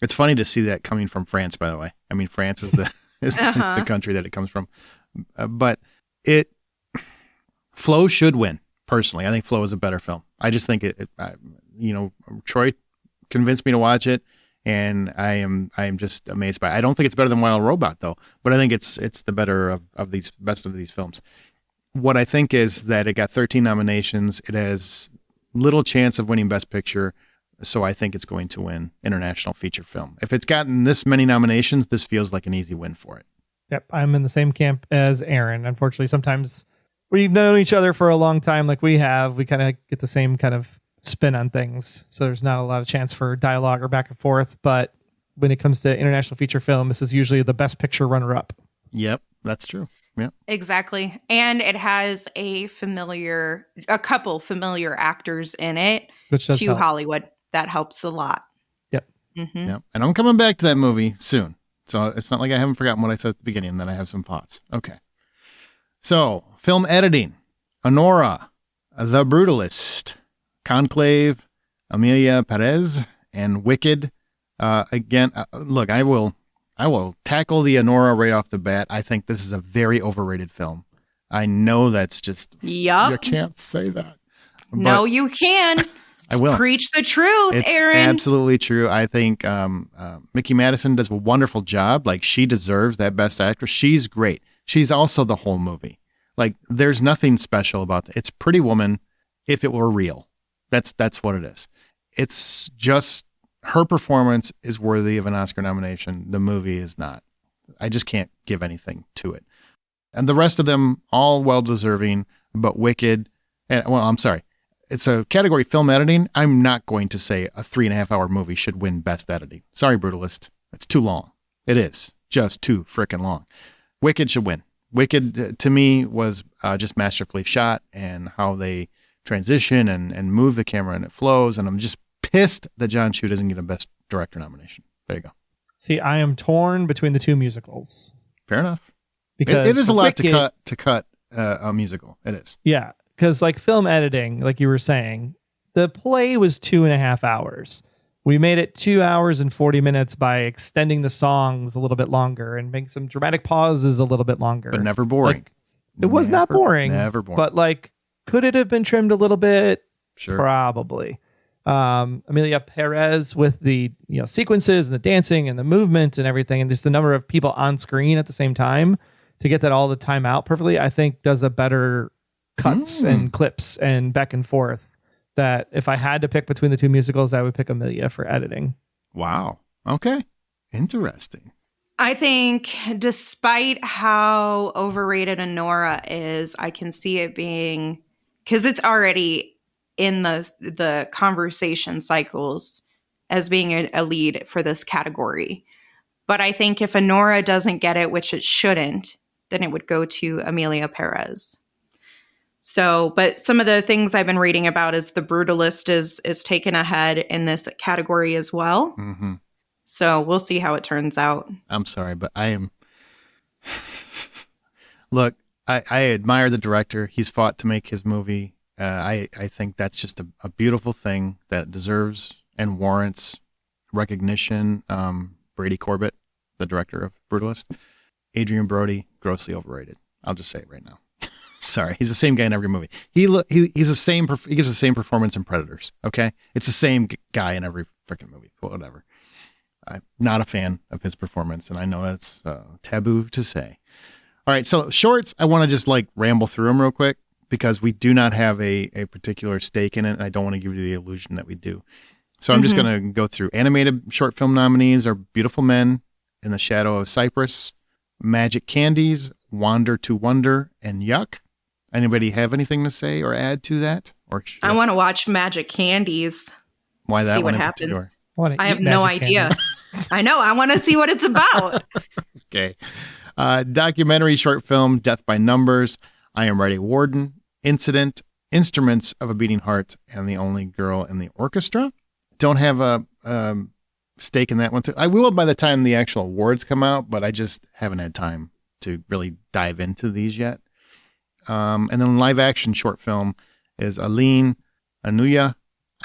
it's funny to see that coming from France, by the way. I mean, France is the country that it comes from. But Flow should win, personally. I think Flow is a better film. I just think Troy convinced me to watch it, and I am just amazed by it. I don't think it's better than Wild Robot, though, but I think it's the better of these best of these films. What I think is that it got 13 nominations. It has little chance of winning Best Picture, so I think it's going to win International Feature Film. If it's gotten this many nominations, this feels like an easy win for it. Yep, I'm in the same camp as Aaron. Unfortunately, sometimes we've known each other for a long time like we have. We kind of get the same kind of spin on things, so there's not a lot of chance for dialogue or back and forth. But when it comes to International Feature Film, this is usually the Best Picture runner-up. Yep, that's true. Yeah, exactly. And it has a couple familiar actors in it, which does help. Hollywood. That helps a lot. Yep. Mm-hmm. Yep. And I'm coming back to that movie soon. So it's not like I haven't forgotten what I said at the beginning, and that I have some thoughts. Okay. So, film editing. Anora, The Brutalist, Conclave, Amelia Perez, and Wicked. Again, look, I will tackle the Anora right off the bat. I think this is a very overrated film. I know that's just... Yup. You can't say that. No, you can. I will. Preach the truth, it's Aaron. Absolutely true. I think Mickey Madison does a wonderful job. Like, she deserves that Best Actress. She's great. She's also the whole movie. Like, there's nothing special about it. It's Pretty Woman if it were real. That's what it is. It's just her performance is worthy of an Oscar nomination. The movie is not. I just can't give anything to it. And the rest of them, all well-deserving, but Wicked. I'm sorry. It's a category film editing. I'm not going to say a 3.5-hour movie should win Best Editing. Sorry, Brutalist. It's too long. It is just too freaking long. Wicked should win. Wicked, to me, was just masterfully shot, and how they transition and move the camera and it flows. And I'm just pissed that John Chu doesn't get a Best Director nomination. There you go. See, I am torn between the two musicals. Fair enough. Because it is a lot to cut a musical. It is. Yeah. Because like film editing, like you were saying, the play was 2.5 hours. We made it 2 hours and 40 minutes by extending the songs a little bit longer and making some dramatic pauses a little bit longer. But never boring. Like, it was not boring. Never boring. But like, could it have been trimmed a little bit? Sure. Probably. Amelia Perez with the sequences and the dancing and the movement and everything, and just the number of people on screen at the same time to get that all the time out perfectly, I think does a better cuts and clips and back and forth. That if I had to pick between the two musicals, I would pick Amelia for editing. Wow. Okay. Interesting. I think despite how overrated Anora is, I can see it being, because it's already in the conversation cycles as being a lead for this category. But I think if Anora doesn't get it, which it shouldn't, then it would go to Amelia Perez. So, but some of the things I've been reading about is The Brutalist is taken ahead in this category as well. Mm-hmm. So we'll see how it turns out. I'm sorry, but I am... Look, I admire the director. He's fought to make his movie. I think that's just a beautiful thing that deserves and warrants recognition. Brady Corbett, the director of Brutalist. Adrian Brody, grossly overrated. I'll just say it right now. Sorry, he's the same guy in every movie. He's the same. He gives the same performance in Predators. Okay, it's the same guy in every freaking movie. Whatever. I'm not a fan of his performance, and I know that's taboo to say. All right, so shorts. I want to just ramble through them real quick because we do not have a particular stake in it, and I don't want to give you the illusion that we do. So I'm just going to go through. Animated short film nominees are Beautiful Men, In the Shadow of Cypress, Magic Candies, Wander to Wonder, and Yuck. Anybody have anything to say or add to that? Or I want to watch Magic Candies. Why that? See what happens. I have no idea. I know. I want to see what it's about. Okay. Documentary short film, Death by Numbers. I Am Ready Warden, Incident, Instruments of a Beating Heart, and The Only Girl in the Orchestra. Don't have a stake in that one. I will by the time the actual awards come out, but I just haven't had time to really dive into these yet. And then live action short film is Aline Anuya,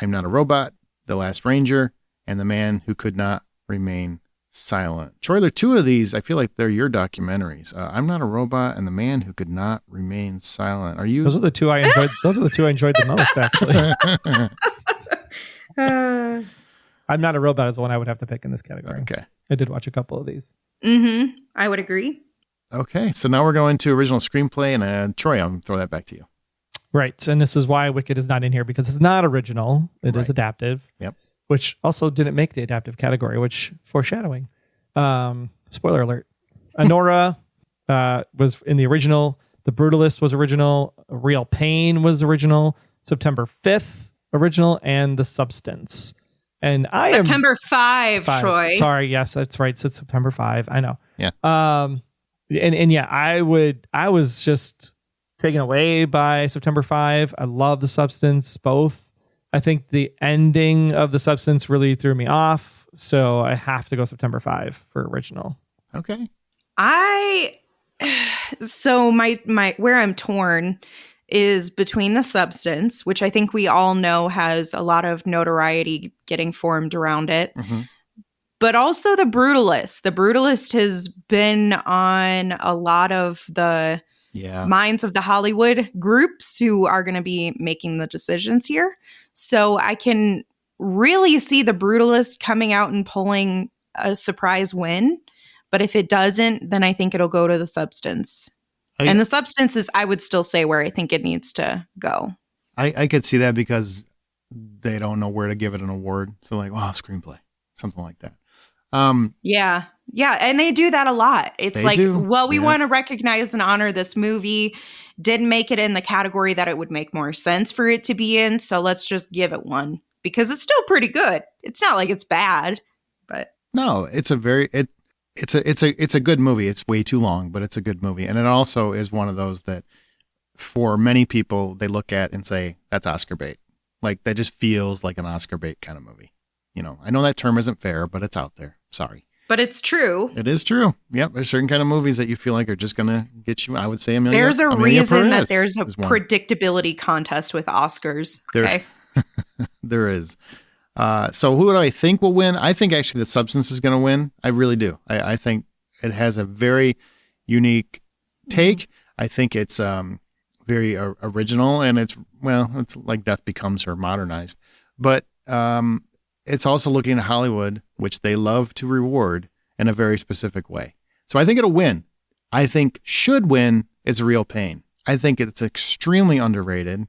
I'm Not a Robot, The Last Ranger, and The Man Who Could Not Remain Silent. Troy, there are two of these. I feel like they're your documentaries. I'm Not a Robot and The Man Who Could Not Remain Silent. Are you? Those are the two I enjoyed. Those are the two I enjoyed the most, actually. I'm Not a Robot is the one I would have to pick in this category. Okay. I did watch a couple of these. Mm-hmm. I would agree. Okay. So now we're going to original screenplay, and Troy, I'll throw that back to you. Right. And this is why Wicked is not in here, because it's not original. It is adaptive. Yep. Which also didn't make the adaptive category, which foreshadowing. Spoiler alert. Anora was in the original. The Brutalist was original. Real Pain was original. September 5th original, and The Substance. And September 5, Troy. Sorry, yes, that's right. It's September 5. I know. Yeah. And yeah, I was just taken away by September 5. I love The Substance, both. I think the ending of The Substance really threw me off, so I have to go September 5 for original. Okay. So my where I'm torn is between The Substance, which I think we all know has a lot of notoriety getting formed around it, but also The Brutalist. The Brutalist has been on a lot of the minds of the Hollywood groups who are going to be making the decisions here. So I can really see The Brutalist coming out and pulling a surprise win. But if it doesn't, then I think it'll go to The Substance. And The Substance is, I would still say, where I think it needs to go. I could see that because they don't know where to give it an award. So like, wow, screenplay, something like that. Yeah. And they do that a lot. It's like, we want to recognize and honor this movie. Didn't make it in the category that it would make more sense for it to be in. So let's just give it one because it's still pretty good. It's not like it's bad, but no, it's a good movie. It's way too long, but it's a good movie. And it also is one of those that for many people, they look at and say, that's Oscar bait. Like that just feels like an Oscar bait kind of movie. You know, I know that term isn't fair, but it's out there. Sorry. But it's true. It is true. Yep. There's certain kind of movies that you feel like are just going to get you, I would say, Amelia. There's a reason that there's a predictability contest with Oscars. Okay. There is. So who do I think will win? I think actually The Substance is going to win. I really do. I think it has a very unique take. I think it's very original, and it's like Death Becomes Her modernized. But it's also looking at Hollywood, which they love to reward in a very specific way. So I think it'll win. I think should win is Real Pain. I think it's extremely underrated.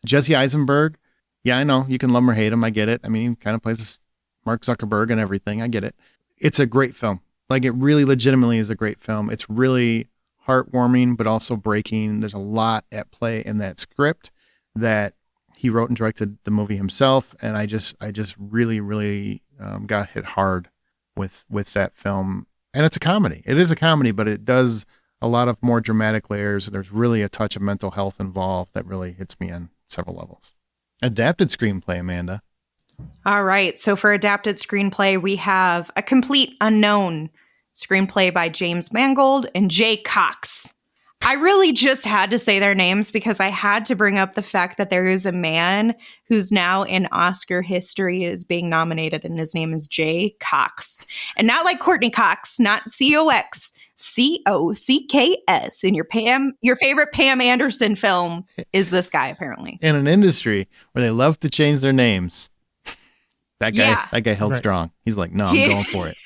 Jesse Eisenberg. Yeah, I know. You can love him or hate him. I get it. I mean, he kind of plays Mark Zuckerberg and everything. I get it. It's a great film. Like, it really legitimately is a great film. It's really heartwarming, but also breaking. There's a lot at play in that script that he wrote and directed the movie himself. And I just really, really got hit hard with that film. And it's a comedy. It is a comedy, but it does a lot of more dramatic layers. There's really a touch of mental health involved that really hits me on several levels. Adapted screenplay, Amanda. All right. So for adapted screenplay, we have A Complete Unknown, screenplay by James Mangold and Jay Cox. I really just had to say their names because I had to bring up the fact that there is a man who's now in Oscar history is being nominated, and his name is Jay Cox. And not like Courtney Cox, not C-O-X, C-O-C-K-S. And your favorite Pam Anderson film is this guy, apparently. In an industry where they love to change their names, that guy held strong. He's like, no, I'm going for it.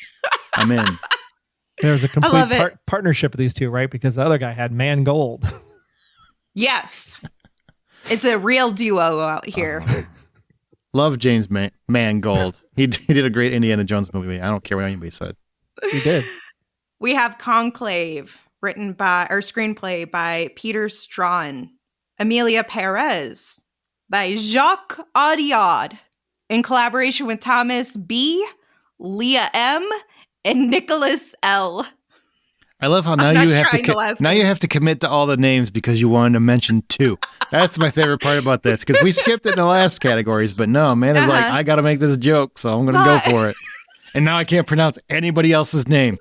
I'm in. There was a complete partnership of these two, right? Because the other guy had Mangold. Yes. It's a real duo out here. Love James Mangold. He did a great Indiana Jones movie. I don't care what anybody said. He did. We have Conclave, screenplay by Peter Strawn. Amelia Perez by Jacques Audiard, in collaboration with Thomas B., Leah M., and Nicholas L. I love how now you have to commit to all the names because you wanted to mention 2. That's my favorite part about this, because we skipped it in the last categories, but no, Amanda's like, I got to make this a joke, so I'm going to go for it. And now I can't pronounce anybody else's name.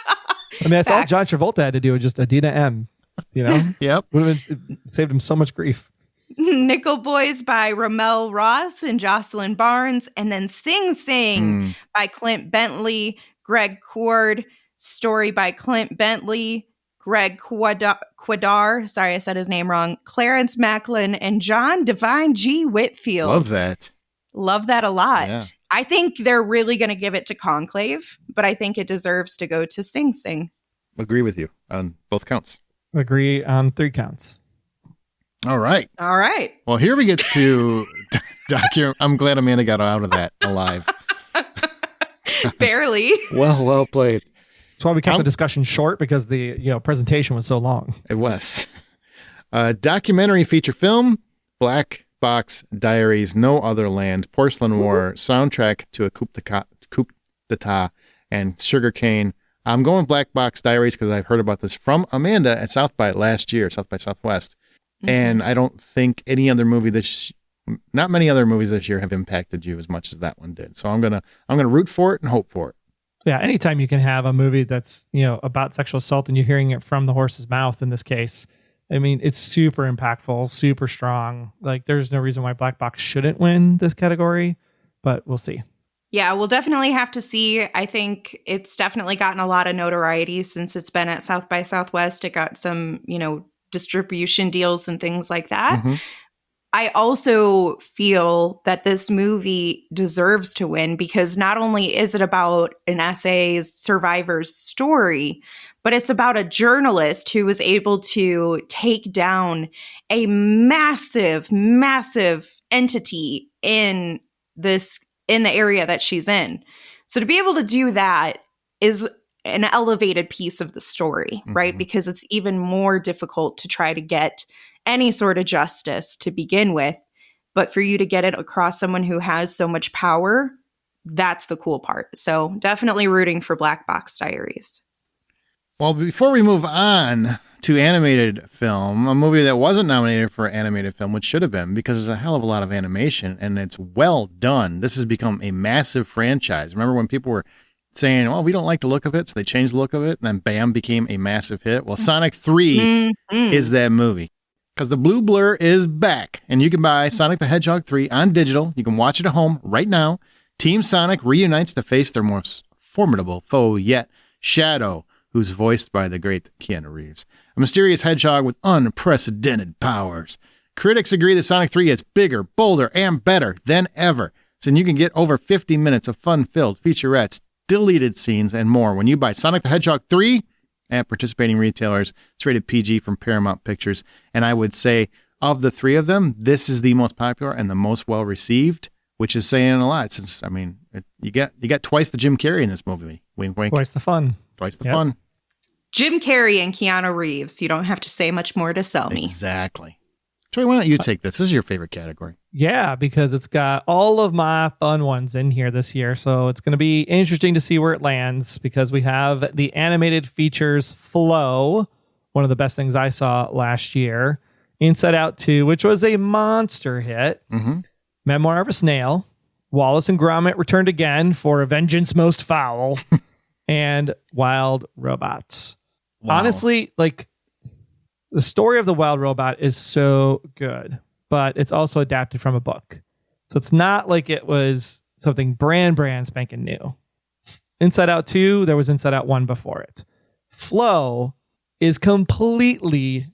I mean, that's all John Travolta had to do, just Adina M. Yep. Would have saved him so much grief. Nickel Boys by Ramel Ross and Jocelyn Barnes, and then Sing Sing by Clint Bentley, Greg Cord, story by Clint Bentley, Greg Quadar, sorry I said his name wrong, Clarence Macklin, and John Divine G. Whitfield. Love that a lot. Yeah. I think they're really going to give it to Conclave, but I think it deserves to go to Sing Sing. Agree with you on both counts. Agree on 3 counts. All right. Well, here we get to I'm glad Amanda got out of that alive. Barely. Well played. That's why we kept the discussion short, because the presentation was so long. It was. Documentary feature film, Black Box Diaries, No Other Land, Porcelain War, soundtrack to a Coup d'etat, and Sugarcane. I'm going Black Box Diaries because I've heard about this from Amanda at South by last year, South by Southwest. And I don't think any other movie not many other movies this year have impacted you as much as that one did. So I'm gonna root for it and hope for it. Yeah, anytime you can have a movie that's about sexual assault and you're hearing it from the horse's mouth in this case, I mean, it's super impactful, super strong. Like, there's no reason why Black Box shouldn't win this category, but we'll see. Yeah, we'll definitely have to see. I think it's definitely gotten a lot of notoriety since it's been at South by Southwest. It got some, distribution deals and things like that. Mm-hmm. I also feel that this movie deserves to win because not only is it about an SA's survivor's story, but it's about a journalist who was able to take down a massive, massive entity in the area that she's in. So to be able to do that is an elevated piece of the story, right? Because it's even more difficult to try to get any sort of justice to begin with. But for you to get it across someone who has so much power, that's the cool part. So definitely rooting for Black Box Diaries. Well, before we move on to animated film, a movie that wasn't nominated for animated film, which should have been, because there's a hell of a lot of animation and it's well done. This has become a massive franchise. Remember when people were saying, well, we don't like the look of it, so they changed the look of it, and then bam, became a massive hit. Well, Sonic 3 is that movie. Because the Blue Blur is back, and you can buy Sonic the Hedgehog 3 on digital. You can watch it at home right now. Team Sonic reunites to face their most formidable foe yet, Shadow, who's voiced by the great Keanu Reeves, a mysterious hedgehog with unprecedented powers. Critics agree that Sonic 3 is bigger, bolder, and better than ever. So you can get over 50 minutes of fun-filled featurettes, deleted scenes, and more when you buy Sonic the Hedgehog 3 at participating retailers. It's rated PG from Paramount Pictures. And I would say of the 3 of them, this is the most popular and the most well-received, which is saying a lot since, I mean, you get twice the Jim Carrey in this movie. Wink, wink. Twice the fun. Twice the fun. Jim Carrey and Keanu Reeves. You don't have to say much more to sell me. Exactly. Troy, why don't you take this? This is your favorite category. Yeah, because it's got all of my fun ones in here this year. So it's going to be interesting to see where it lands because we have the animated features Flow, one of the best things I saw last year. Inside Out 2, which was a monster hit. Mm-hmm. Memoir of a Snail. Wallace and Gromit returned again for A Vengeance Most Foul. And Wild Robots. Wow. Honestly, like, the story of the Wild Robot is so good, but it's also adapted from a book. So it's not like it was something brand spanking new. Inside Out 2, there was Inside Out 1 before it. Flow is completely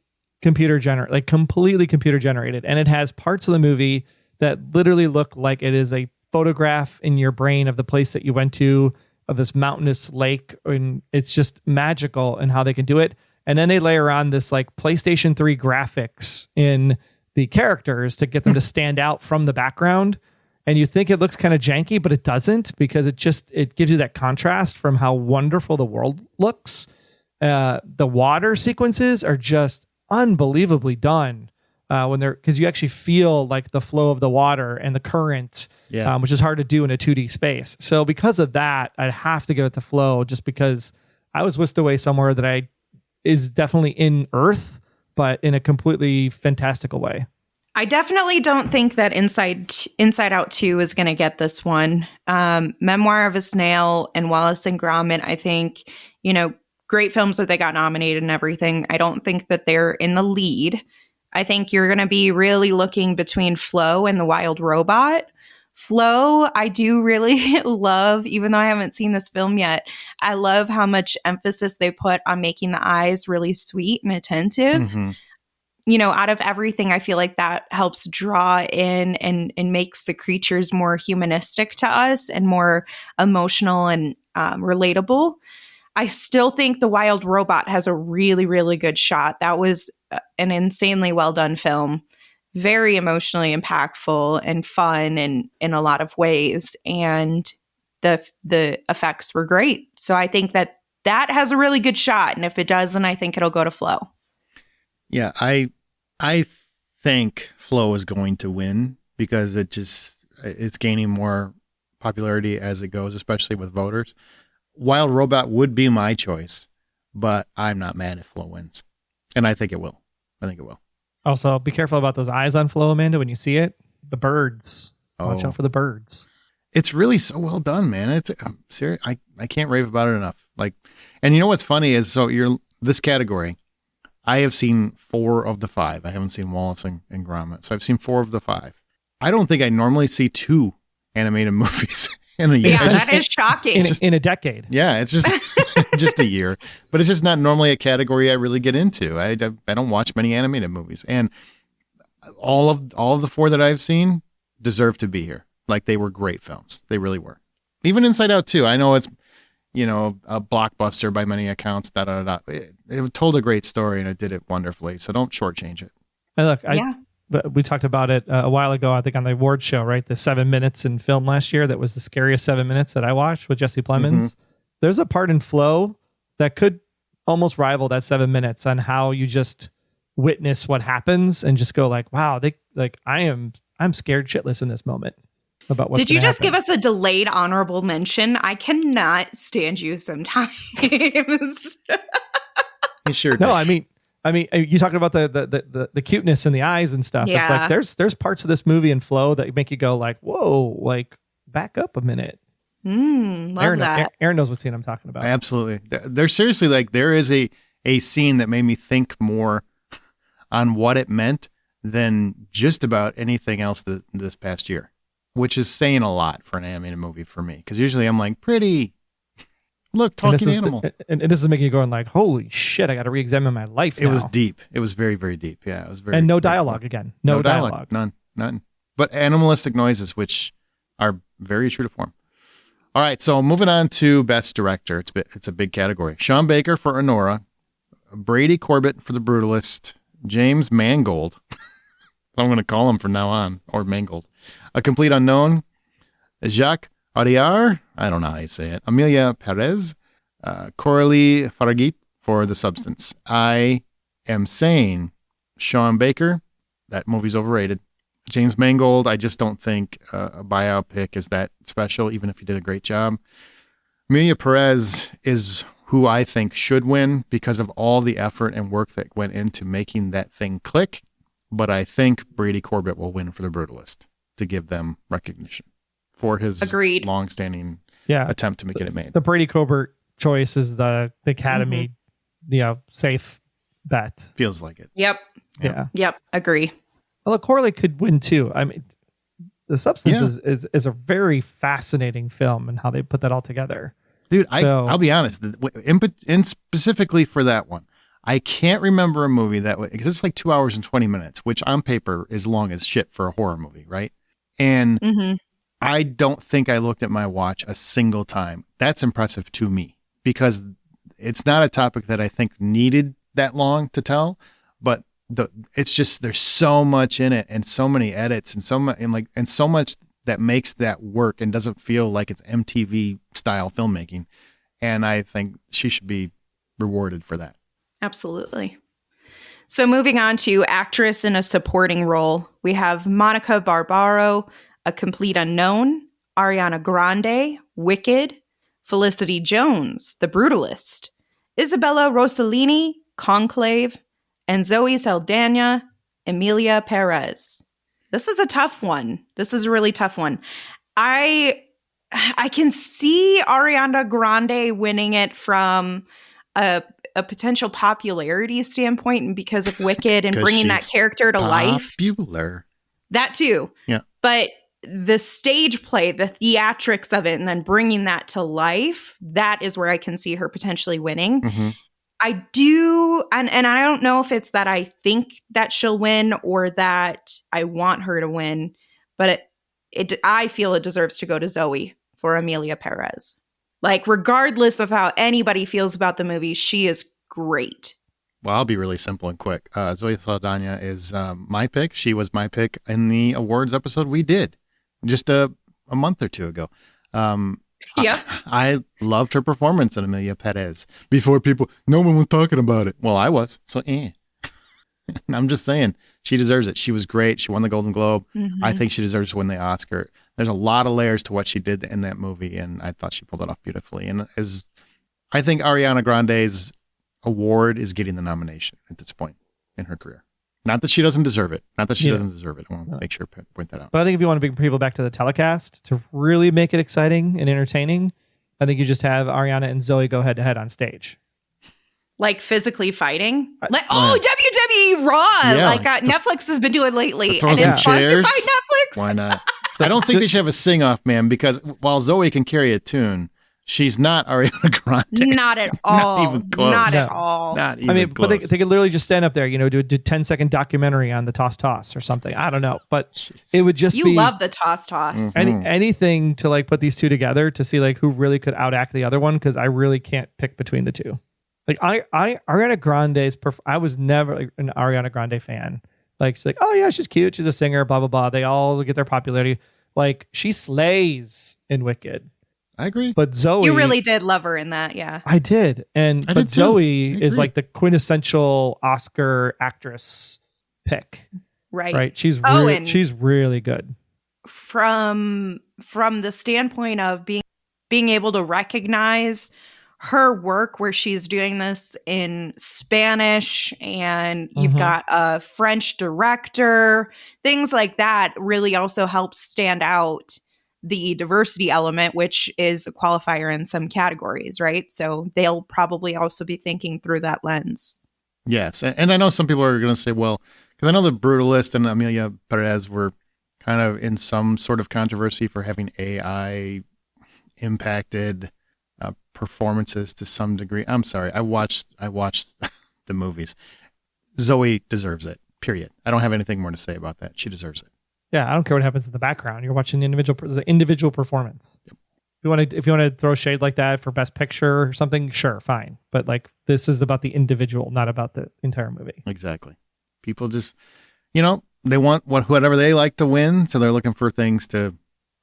computer generated. And it has parts of the movie that literally look like it is a photograph in your brain of the place that you went to, of this mountainous lake. And it's just magical in how they can do it. And then they layer on this like PlayStation 3 graphics in the characters to get them to stand out from the background. And you think it looks kind of janky, but it doesn't, because it gives you that contrast from how wonderful the world looks. The water sequences are just unbelievably done because you actually feel like the flow of the water and the current, which is hard to do in a 2D space. So because of that, I'd have to give it to Flow just because I was whisked away somewhere that is definitely in Earth, but in a completely fantastical way. I definitely don't think that Inside Out 2 is going to get this one. Memoir of a Snail and Wallace and Gromit, I think, great films that they got nominated and everything. I don't think that they're in the lead. I think you're going to be really looking between Flow and The Wild Robot. Flow, I do really love, even though I haven't seen this film yet, I love how much emphasis they put on making the eyes really sweet and attentive. Mm-hmm. Out of everything, I feel like that helps draw in and makes the creatures more humanistic to us and more emotional and relatable. I still think The Wild Robot has a really, really good shot. That was an insanely well done film, very emotionally impactful and fun and in a lot of ways. And the effects were great. So I think that has a really good shot. And if it doesn't, I think it'll go to Flow. Yeah, I think Flow is going to win because it's gaining more popularity as it goes, especially with voters. Wild Robot would be my choice, but I'm not mad if Flow wins. And I think it will. Also, be careful about those eyes on Flow, Amanda, when you see it. The birds. Watch out for the birds. It's really so well done, man. I'm serious. I can't rave about it enough. And you know what's funny is, this category, I have seen 4 of the 5. I haven't seen Wallace and Gromit. So I've seen 4 of the 5. I don't think I normally see 2 animated movies in a year. Yeah, that is shocking. In a decade. Yeah, it's just just a year. But it's just not normally a category I really get into. I don't watch many animated movies. And all of the 4 that I've seen deserve to be here. They were great films. They really were. Even Inside Out 2. I know it's a blockbuster by many accounts. It told a great story and it did it wonderfully. So don't shortchange it. And look, we talked about it a while ago, I think on the awards show, right? The 7 minutes in film last year that was the scariest 7 minutes that I watched with Jesse Plemons. Mm-hmm. There's a part in Flow that could almost rival that 7 minutes on how you just witness what happens and just go wow, I'm scared shitless in this moment. About what's Did you just happen. give us a delayed honorable mention? I cannot stand you sometimes. You sure did. No, I mean, you talking about the cuteness in the eyes and stuff. Yeah. It's there's parts of this movie and Flow that make you go whoa, back up a minute. Love that. Aaron knows what scene I'm talking about. Absolutely. There's seriously there is a scene that made me think more on what it meant than just about anything else this past year. Which is saying a lot for an animated movie for me. Because usually I'm pretty. Look, talking animal. And this is making you going holy shit, I got to re-examine my life now. It was deep. It was very, very deep. Yeah, it was very. And no dialogue again. No dialogue. None. But animalistic noises, which are very true to form. All right, so moving on to Best Director. It's a big category. Sean Baker for Anora. Brady Corbet for The Brutalist. James Mangold. I'm going to call him from now on. Or Mangold. A Complete Unknown, Jacques Audiard, I don't know how you say it, Amelia Perez, Coralie Faragit for The Substance. I am saying Sean Baker, that movie's overrated. James Mangold, I just don't think a biopic is that special, even if he did a great job. Amelia Perez is who I think should win because of all the effort and work that went into making that thing click. But I think Brady Corbet will win for The Brutalist to give them recognition for his long-standing attempt to get it made. The Brady Corbet choice is the Academy, safe bet. Feels like it. Yep. Yeah. Yep. Agree. Well, Coralie could win too. I mean, The Substance is a very fascinating film and how they put that all together. Dude, I'll be honest. In specifically for that one, I can't remember a movie because it's 2 hours and 20 minutes, which on paper is long as shit for a horror movie, right? And I don't think I looked at my watch a single time. That's impressive to me because it's not a topic that I think needed that long to tell, but it's just there's so much in it and so many edits and so much that makes that work and doesn't feel like it's MTV style filmmaking. And I think she should be rewarded for that. Absolutely. So moving on to actress in a supporting role, we have Monica Barbaro, A Complete Unknown, Ariana Grande, Wicked, Felicity Jones, The Brutalist, Isabella Rossellini, Conclave, and Zoe Saldana, Emilia Perez. This is a tough one. This is a really tough one. I can see Ariana Grande winning it from a potential popularity standpoint and because of Wicked and bringing that character to life. Popular. That too. Yeah. But the stage play, the theatrics of it, and then bringing that to life, that is where I can see her potentially winning. Mm-hmm. I do, and I don't know if it's that I think that she'll win or that I want her to win, but I feel it deserves to go to Zoe for Emilia Perez. Like, regardless of how anybody feels about the movie, she is great. Well, I'll be really simple and quick. Zoe Saldana is my pick. She was my pick in the awards episode we did just a month or two ago. Yep. I loved her performance in Emilia Perez before no one was talking about it. Well, I was. So, I'm just saying she deserves it. She was great. She won the Golden Globe. Mm-hmm. I think she deserves to win the Oscar. There's a lot of layers to what she did in that movie, and I thought she pulled it off beautifully. And I think Ariana Grande's award is getting the nomination at this point in her career. Not that she doesn't deserve it. Not that she doesn't deserve it. I want to make sure to point that out. But I think if you want to bring people back to the telecast to really make it exciting and entertaining, I think you just have Ariana and Zoe go head to head on stage. Like physically fighting? WWE Raw! Yeah, like Netflix has been doing lately. And it's sponsored by Netflix? Why not? I don't think they should have a sing-off, man, because while Zoe can carry a tune, she's not Ariana Grande. Not at all. Not even close. Not at all. Not even close. But they could literally just stand up there, do a 10-second documentary on the toss or something. I don't know. But it would just be... You love the toss. Mm-hmm. Anything to like put these two together to see like who really could outact the other one, because I really can't pick between the two. Like Ariana Grande's... I was never like an Ariana Grande fan. Like, she's like, oh yeah, she's cute. She's a singer, blah, blah, blah. They all get their popularity. Like, she slays in Wicked. I agree. But Zoe... You really did love her in that, yeah. I did. But Zoe is like the quintessential Oscar actress pick. Right. She's really good. From the standpoint of being able to recognize her work where she's doing this in Spanish and you've got a French director, things like that really also helps stand out the diversity element, which is a qualifier in some categories, right? So they'll probably also be thinking through that lens. Yes. And I know some people are going to say, well, because I know The Brutalist and Emilia Perez were kind of in some sort of controversy for having AI impacted performances to some degree. I'm sorry. I watched the movies. Zoe deserves it, period. I don't have anything more to say about that. She deserves it. Yeah, I don't care what happens in the background. You're watching the individual performance. Yep. If you want to throw shade like that for Best Picture or something, sure, fine. But like, this is about the individual, not about the entire movie. Exactly. People just, they want whatever they like to win, so they're looking for things to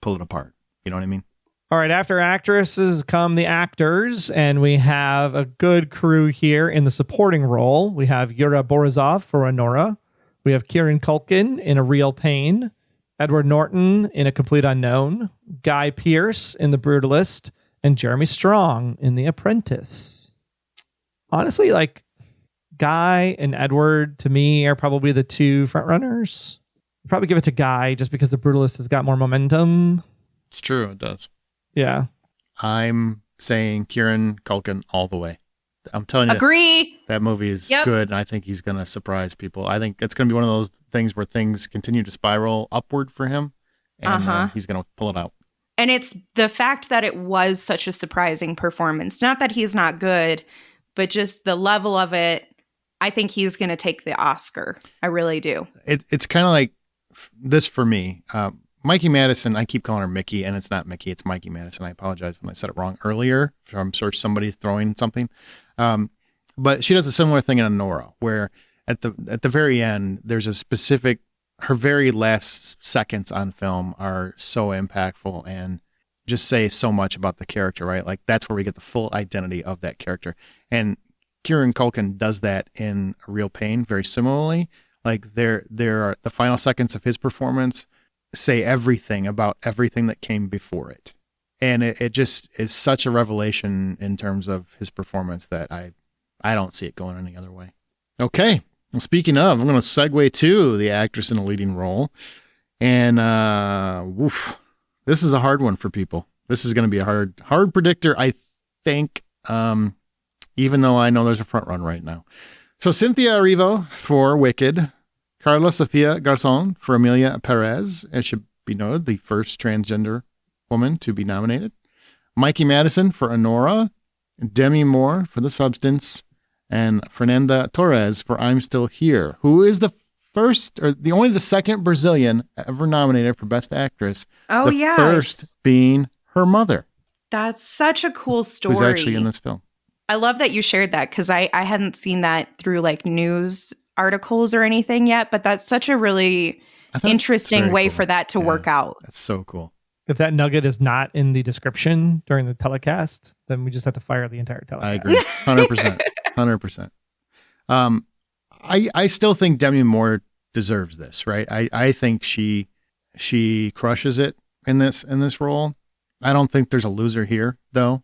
pull it apart. You know what I mean? All right, after actresses come the actors, and we have a good crew here in the supporting role. We have Yura Borisov for Anora. We have Kieran Culkin in A Real Pain. Edward Norton in A Complete Unknown. Guy Pearce in The Brutalist. And Jeremy Strong in The Apprentice. Honestly, like, Guy and Edward, to me, are probably the two frontrunners. I'd probably give it to Guy just because The Brutalist has got more momentum. It's true, it does. Yeah. I'm saying Kieran Culkin all the way. I'm telling you. Agree. That movie is good, and I think he's going to surprise people. I think it's going to be one of those things where things continue to spiral upward for him, and he's going to pull it out. And it's the fact that it was such a surprising performance. Not that he's not good, but just the level of it. I think he's going to take the Oscar. I really do. It's kind of like this for me. Mikey Madison, I keep calling her Mickey, and it's not Mickey, it's Mikey Madison. I apologize when I said it wrong earlier. I'm sure somebody's throwing something. But she does a similar thing in Anora, where at the very end, there's a specific, her very last seconds on film are so impactful and just say so much about the character, right? Like, that's where we get the full identity of that character. And Kieran Culkin does that in A Real Pain very similarly. Like, there are the final seconds of his performance say everything about everything that came before it. And it just is such a revelation in terms of his performance that I don't see it going any other way. Okay. Well, speaking of, I'm going to segue to the actress in a leading role. And this is a hard one for people. This is going to be a hard predictor, I think, even though I know there's a front run right now. So Cynthia Erivo for Wicked, Carla Sofia Garzón for Emilia Perez. It should be noted, the first transgender woman to be nominated. Mikey Madison for Anora, Demi Moore for The Substance, and Fernanda Torres for I'm Still Here, who is the first, or the second Brazilian ever nominated for Best Actress. Oh, yeah. The first being her mother. That's such a cool story. Who's actually in this film. I love that you shared that because I hadn't seen that through like news articles or anything yet, but that's such a really interesting way for that to work out. That's so cool. If that nugget is not in the description during the telecast, then we just have to fire the entire telecast. I agree. 100%. 100%. I still think Demi Moore deserves this, right? I think she crushes it in this role. I don't think there's a loser here, though.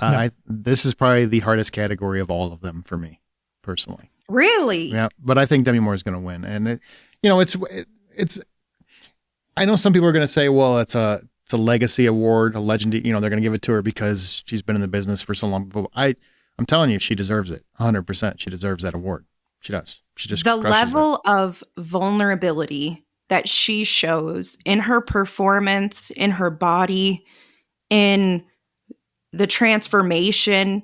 No. This is probably the hardest category of all of them for me, personally. Really? Yeah, but I think Demi Moore is going to win, and it's. I know some people are going to say, well, it's a legacy award, a legend. They're going to give it to her because she's been in the business for so long. But I'm telling you, she deserves it. 100%. She deserves that award. She does. She just the level of vulnerability that she shows in her performance, in her body, in the transformation.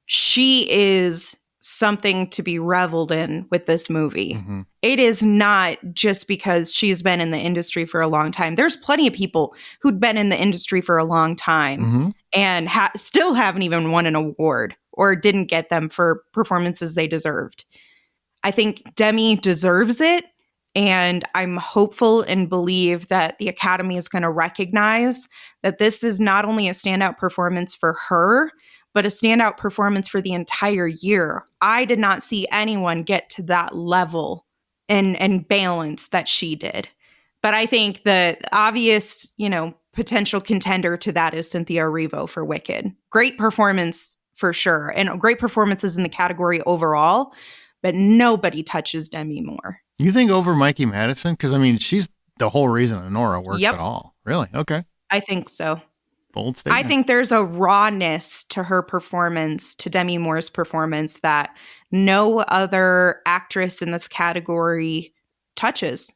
She is something to be reveled in with this movie. Mm-hmm. It is not just because she's been in the industry for a long time. There's plenty of people who'd been in the industry for a long time mm-hmm. and still haven't even won an award or didn't get them for performances they deserved. I think Demi deserves it, and I'm hopeful and believe that the Academy is going to recognize that this is not only a standout performance for her, but a standout performance for the entire year. I did not see anyone get to that level and balance that she did. But I think the obvious, potential contender to that is Cynthia Erivo for Wicked. Great performance for sure, and great performances in the category overall, but nobody touches Demi Moore. You think over Mikey Madison? Because, she's the whole reason Anora works at all. Really? Okay. I think so. Bold statement. I think there's a rawness to her performance, to Demi Moore's performance, that no other actress in this category touches.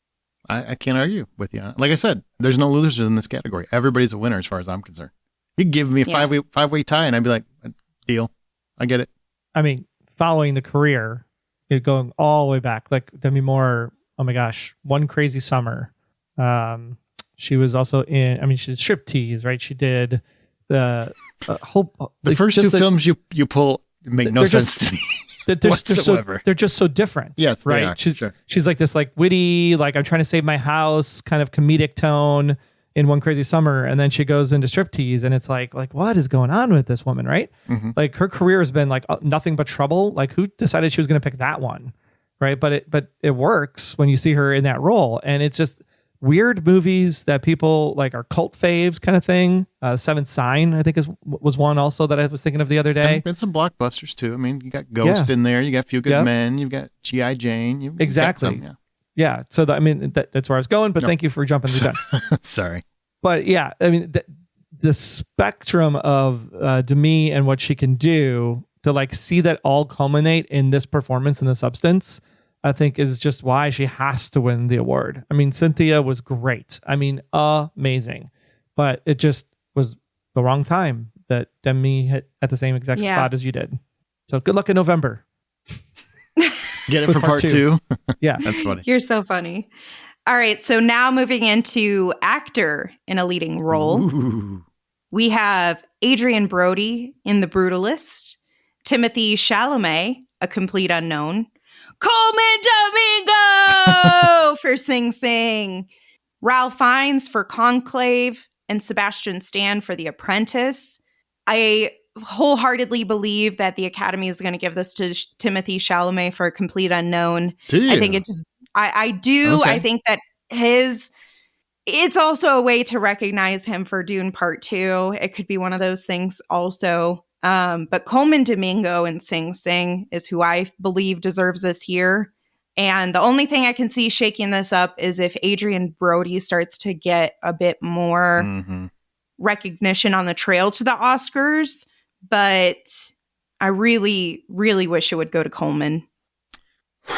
I can't argue with you. Like I said, there's no losers in this category. Everybody's a winner as far as I'm concerned. You could give me a five-way tie and I'd be like, deal. I get it. Following the career, going all the way back, like Demi Moore, oh my gosh, One Crazy Summer. She was also in, she did Striptease, right? She did the whole... The first two films you pull make no sense to me whatsoever. They're just so different. Yes, right? They are, sure. She's like this witty, I'm trying to save my house kind of comedic tone in One Crazy Summer. And then she goes into Striptease and it's like what is going on with this woman, right? Mm-hmm. Her career has been nothing but trouble. Who decided she was going to pick that one, right? But it works when you see her in that role. And it's just... weird movies that people are cult faves kind of thing. Seventh Sign, I think, was one also that I was thinking of the other day. And some blockbusters too. You got Ghost in there. You got Few Good Men. You've got G.I. Jane. Exactly. Yeah. So that's where I was going. But thank you for jumping the gun. Sorry. But yeah, the spectrum of Demi and what she can do to see that all culminate in this performance in The Substance, I think is just why she has to win the award. Cynthia was great. Amazing. But it just was the wrong time that Demi hit at the same exact spot as you did. So good luck in November. Get it for part two. Yeah. That's funny. You're so funny. All right. So now moving into actor in a leading role. Ooh. We have Adrian Brody in The Brutalist, Timothy Chalamet, A Complete Unknown, Coleman Domingo for Sing Sing, Ralph Fiennes for Conclave, and Sebastian Stan for The Apprentice. I wholeheartely believe that the Academy is going to give this to Timothy Chalamet for A Complete Unknown. Do you? I think I do. Okay. I think that it's also a way to recognize him for Dune Part 2. It could be one of those things also. But Colman Domingo in Sing Sing is who I believe deserves this here. And the only thing I can see shaking this up is if Adrien Brody starts to get a bit more recognition on the trail to the Oscars. But I really, really wish it would go to Colman. I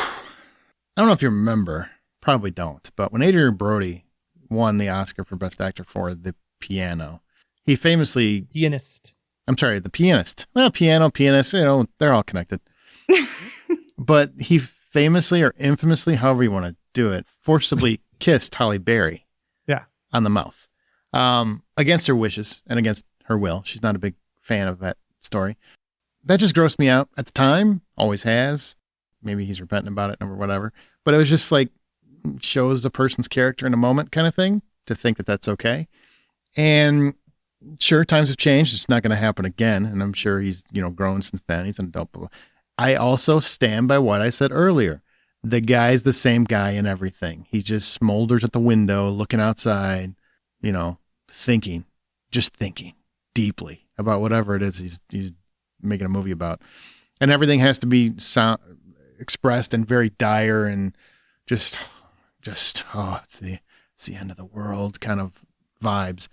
don't know if you remember. Probably don't. But when Adrien Brody won the Oscar for Best Actor for The Piano, he famously... The pianist. Well, pianist, they're all connected. But he famously or infamously, however you want to do it, forcibly kissed Halle Berry on the mouth. Against her wishes and against her will. She's not a big fan of that story. That just grossed me out at the time. Always has. Maybe he's repenting about it or whatever. But it was just like, shows the person's character in a moment kind of thing, to think that that's okay. And sure, times have changed. It's not going to happen again. And I'm sure he's, grown since then. He's an adult. I also stand by what I said earlier. The guy's the same guy in everything. He just smolders at the window, looking outside, thinking deeply about whatever it is he's making a movie about. And everything has to be expressed in very dire and just it's the end of the world kind of vibes.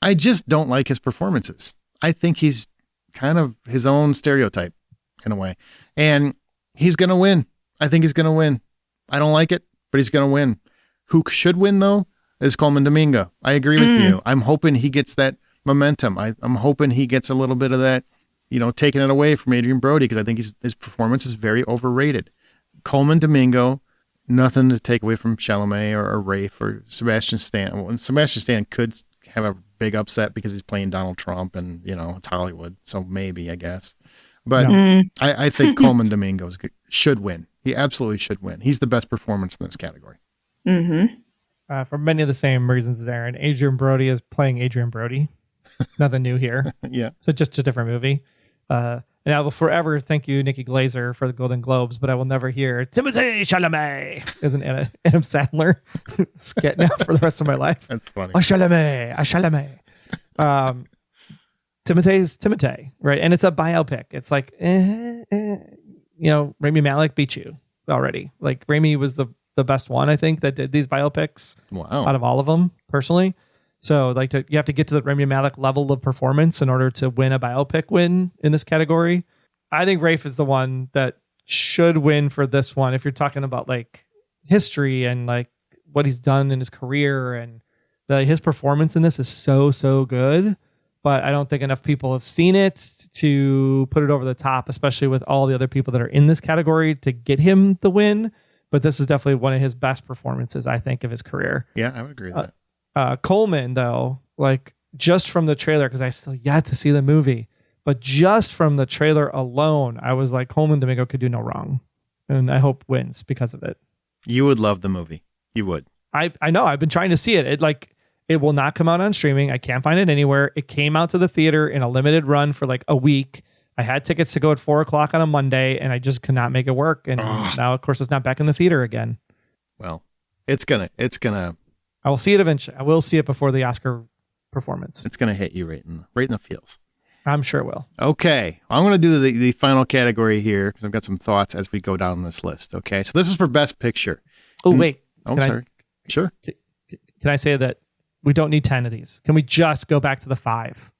I just don't like his performances. I think he's kind of his own stereotype in a way. And he's going to win. I think he's going to win. I don't like it, but he's going to win. Who should win, though, is Colman Domingo. I agree with you. I'm hoping he gets that momentum. I'm hoping he gets a little bit of that, taking it away from Adrien Brody, because I think his performance is very overrated. Colman Domingo, nothing to take away from Chalamet or Rafe or Sebastian Stan. Well, Sebastian Stan could have a big upset because he's playing Donald Trump and, it's Hollywood. So maybe, I guess. But I think Colman Domingo should win. He absolutely should win. He's the best performance in this category. For many of the same reasons as Aaron, Adrien Brody is playing Adrien Brody. Nothing new here. Yeah. So just a different movie. And I will forever thank you, Nikki Glazer, for the Golden Globes, but I will never hear Timothée Chalamet as an Adam Sandler skit now for the rest of my life. That's funny. Chalamet. Timothy's Timothée, right? And it's a biopic. It's like, Rami Malek beat you already. Like, Rami was the best one, I think, that did these biopics out of all of them, personally. So you have to get to the Rami Malek level of performance in order to win a biopic win in this category. I think Rafe is the one that should win for this one. If you're talking about like history and like what he's done in his career, and his performance in this is so good, but I don't think enough people have seen it to put it over the top, especially with all the other people that are in this category to get him the win. But this is definitely one of his best performances, I think, of his career. Yeah, I would agree with that. Colman, though, like just from the trailer, because I still yet to see the movie, but just from the trailer alone, I was like, Colman Domingo could do no wrong, and I hope wins because of it. You would love the movie. You would. I know. I've been trying to see it. It will not come out on streaming. I can't find it anywhere. It came out to the theater in a limited run for like a week. I had tickets to go at 4:00 on a Monday, and I just could not make it work. And now, of course, it's not back in the theater again. Well, it's gonna. I will see it eventually. I will see it before the Oscar performance. It's gonna hit you right in the feels. I'm sure it will. Okay, I'm gonna do the final category here because I've got some thoughts as we go down this list. Okay, so this is for Best Picture. Oh wait. I'm sorry. Sure. Can I say that we don't need 10 of these? Can we just go back to the 5?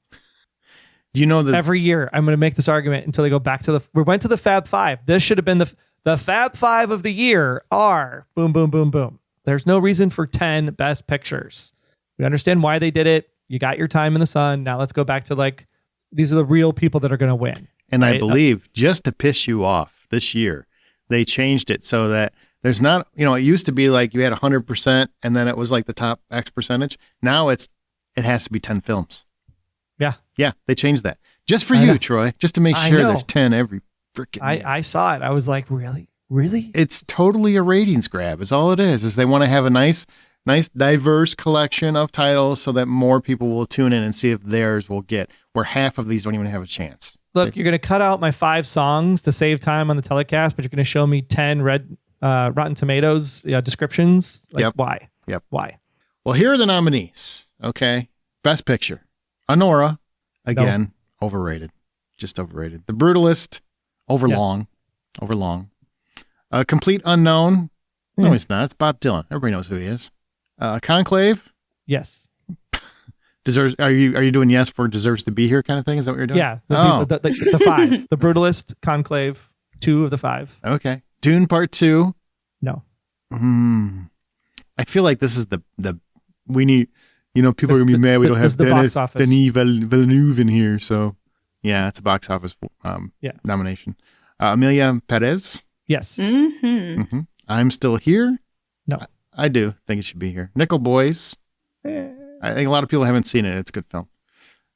Do you know that every year I'm going to make this argument until they go back to we went to the Fab 5. This should have been the Fab 5 of the year are boom, boom, boom, boom. There's no reason for 10 Best Pictures. We understand why they did it. You got your time in the sun. Now let's go back to these are the real people that are going to win. And right? I believe just to piss you off this year, they changed it so that there's not, it used to be like you had 100% and then it was like the top X percentage. Now it has to be 10 films. Yeah. Yeah. They changed that just for you, Troy, just to make sure there's 10 every freaking year. I saw it. I was like, really? It's totally a ratings grab is all it is they want to have a nice diverse collection of titles so that more people will tune in and see if theirs will get where half of these don't even have a chance. Look, you're going to cut out my 5 songs to save time on the telecast, but you're going to show me 10 Rotten Tomatoes descriptions. Yep. Why? Yep. Why? Well, here are the nominees. Okay. Best Picture. Anora. Again, overrated. just overrated. The Brutalist, overlong. Complete Unknown. No, he's not. It's Bob Dylan. Everybody knows who he is. Conclave. Yes. Deserves. Are you doing yes for deserves to be here kind of thing? Is that what you're doing? Yeah. The 5. The Brutalist, Conclave, 2 of the 5. Okay. Dune Part 2. No. I feel like this is the we need. People are gonna be mad we don't have Denis Villeneuve in here. So yeah, it's a box office nomination. Emilia Perez. Yes. Mm-hmm. I'm Still Here. No. I do think it should be here. Nickel Boys. I think a lot of people haven't seen it. It's a good film.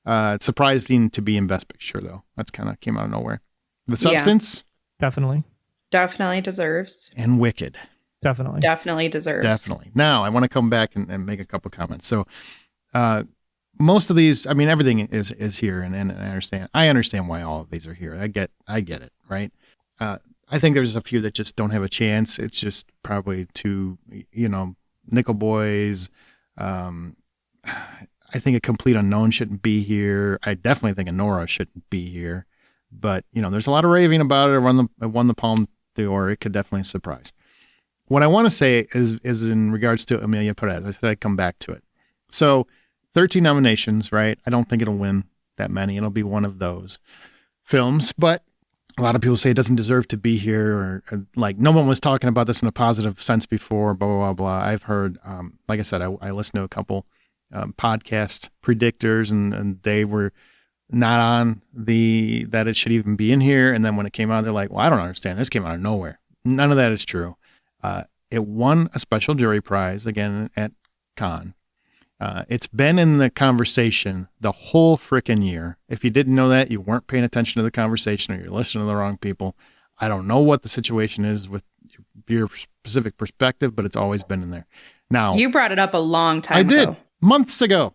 It's surprising to be in Best Picture, though. That's kind of came out of nowhere. The Substance? Definitely deserves. And Wicked. Definitely deserves. Definitely. Now, I want to come back and make a couple comments. So, most of these, I mean, everything is here, and I understand why all of these are here. I get it, right? I think there's a few that just don't have a chance. It's just probably too, Nickel Boys. I think A Complete Unknown shouldn't be here. I definitely think Anora shouldn't be here. But, there's a lot of raving about it. It won the Palme d'Or. It could definitely surprise. What I want to say is in regards to Emilia Perez. I said I'd come back to it. So 13 nominations, right? I don't think it'll win that many. It'll be one of those films. But a lot of people say it doesn't deserve to be here, or like no one was talking about this in a positive sense before, blah, blah, blah, blah. I've heard, like I said, I listened to a couple podcast predictors, and they were not on that it should even be in here. And then when it came out, they're like, well, I don't understand. This came out of nowhere. None of that is true. It won a special jury prize again at Cannes. It's been in the conversation the whole frickin' year. If you didn't know that, you weren't paying attention to the conversation, or you're listening to the wrong people. I don't know what the situation is with your specific perspective, but it's always been in there. Now, you brought it up a long time ago. I did. Months ago.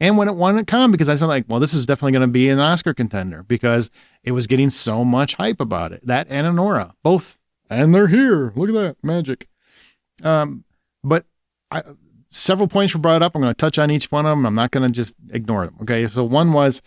And when it won at Cannes, because I said like, well, this is definitely going to be an Oscar contender because it was getting so much hype about it. That and Anora, both. And they're here. Look at that magic. But several points were brought up. I'm going to touch on each one of them. I'm not going to just ignore them. Okay. So one was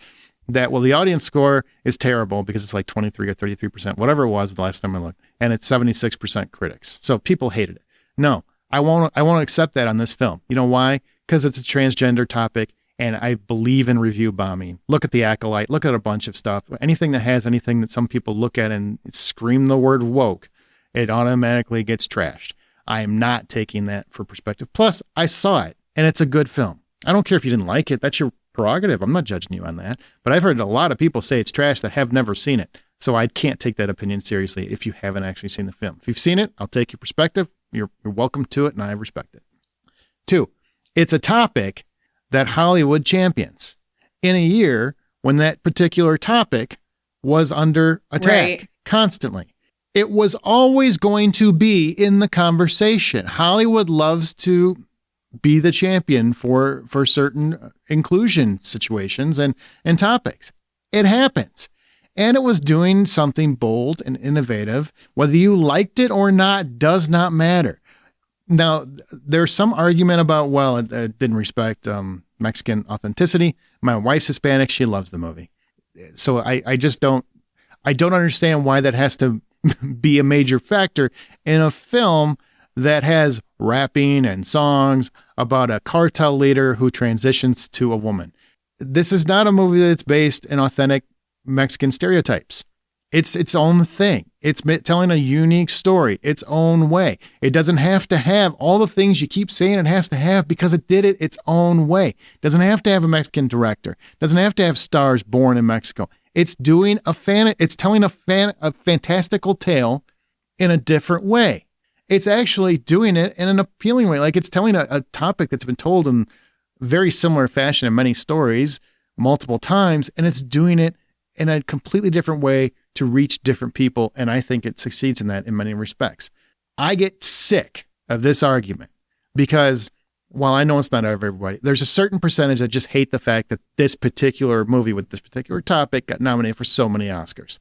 that, well, the audience score is terrible because it's like 23 or 33%, whatever it was the last time I looked. And it's 76% critics. So people hated it. No, I won't accept that on this film. You know why? Because it's a transgender topic, and I believe in review bombing. Look at The Acolyte. Look at a bunch of stuff. Anything that some people look at and scream the word woke, it automatically gets trashed. I am not taking that for perspective. Plus, I saw it, and it's a good film. I don't care if you didn't like it. That's your prerogative. I'm not judging you on that. But I've heard a lot of people say it's trash that have never seen it. So I can't take that opinion seriously if you haven't actually seen the film. If you've seen it, I'll take your perspective. You're welcome to it, and I respect it. 2, it's a topic that Hollywood champions in a year when that particular topic was under attack constantly. It was always going to be in the conversation. Hollywood loves to be the champion for certain inclusion situations and topics. It happens. And it was doing something bold and innovative. Whether you liked it or not does not matter. Now, there's some argument about, well, it didn't respect Mexican authenticity. My wife's Hispanic. She loves the movie. So I don't understand why that has to be a major factor in a film that has rapping and songs about a cartel leader who transitions to a woman. This is not a movie that's based in authentic Mexican stereotypes. It's its own thing. It's telling a unique story its own way. It doesn't have to have all the things you keep saying it has to have because it did it its own way. It doesn't have to have a Mexican director. It doesn't have to have stars born in Mexico. It's doing it's telling a fantastical tale in a different way. It's actually doing it in an appealing way. Like it's telling a topic that's been told in very similar fashion in many stories multiple times, and it's doing it in a completely different way to reach different people. And I think it succeeds in that in many respects. I get sick of this argument because while I know it's not everybody, there's a certain percentage that just hate the fact that this particular movie with this particular topic got nominated for so many Oscars.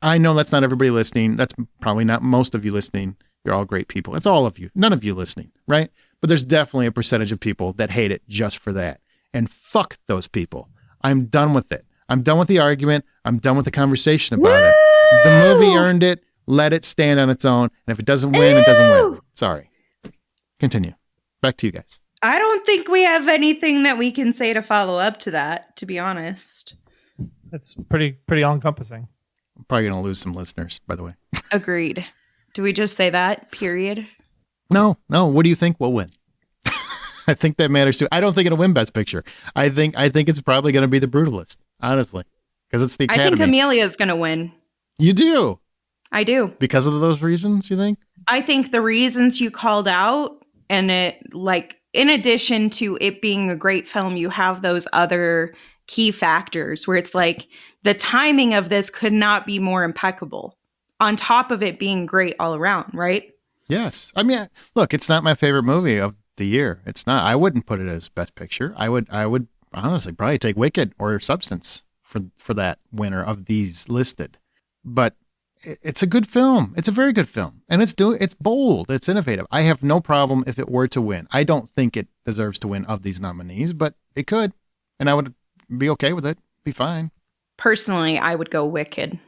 I know that's not everybody listening. That's probably not most of you listening. You're all great people. It's all of you. None of you listening, right? But there's definitely a percentage of people that hate it just for that. And fuck those people. I'm done with it. I'm done with the argument. I'm done with the conversation about it. The movie earned it. Let it stand on its own. And if it doesn't win, it doesn't win. Sorry. Continue. Back to you guys. I don't think we have anything that we can say to follow up to that, to be honest. That's pretty all-encompassing. I'm probably going to lose some listeners, by the way. Agreed. Do we just say that, period? No. What do you think will win? I think that matters too. I don't think it'll win Best Picture. I think it's probably going to be The Brutalist, honestly, because it's the Academy. I think Amelia's going to win. You do? I do. Because of those reasons, you think? I think the reasons you called out, and it, like, in addition to it being a great film, you have those other key factors where it's like the timing of this could not be more impeccable on top of it being great all around, right? Yes. I mean, look, it's not my favorite movie of the year. It's not. I wouldn't put it as Best Picture. I would honestly probably take Wicked or Substance for that winner of these listed. But it's a good film. It's a very good film, and it's bold. It's innovative. I have no problem if it were to win. I don't think it deserves to win of these nominees, but it could, and I would be okay with it. Be fine. Personally, I would go Wicked.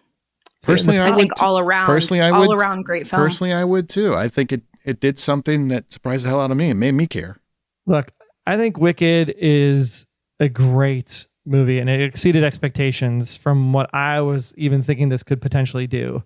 Personally, I think all around. Personally, I would. All around great film. Personally, I would too. I think it did something that surprised the hell out of me. It made me care. Look, I think Wicked is a great movie, and it exceeded expectations from what I was even thinking this could potentially do.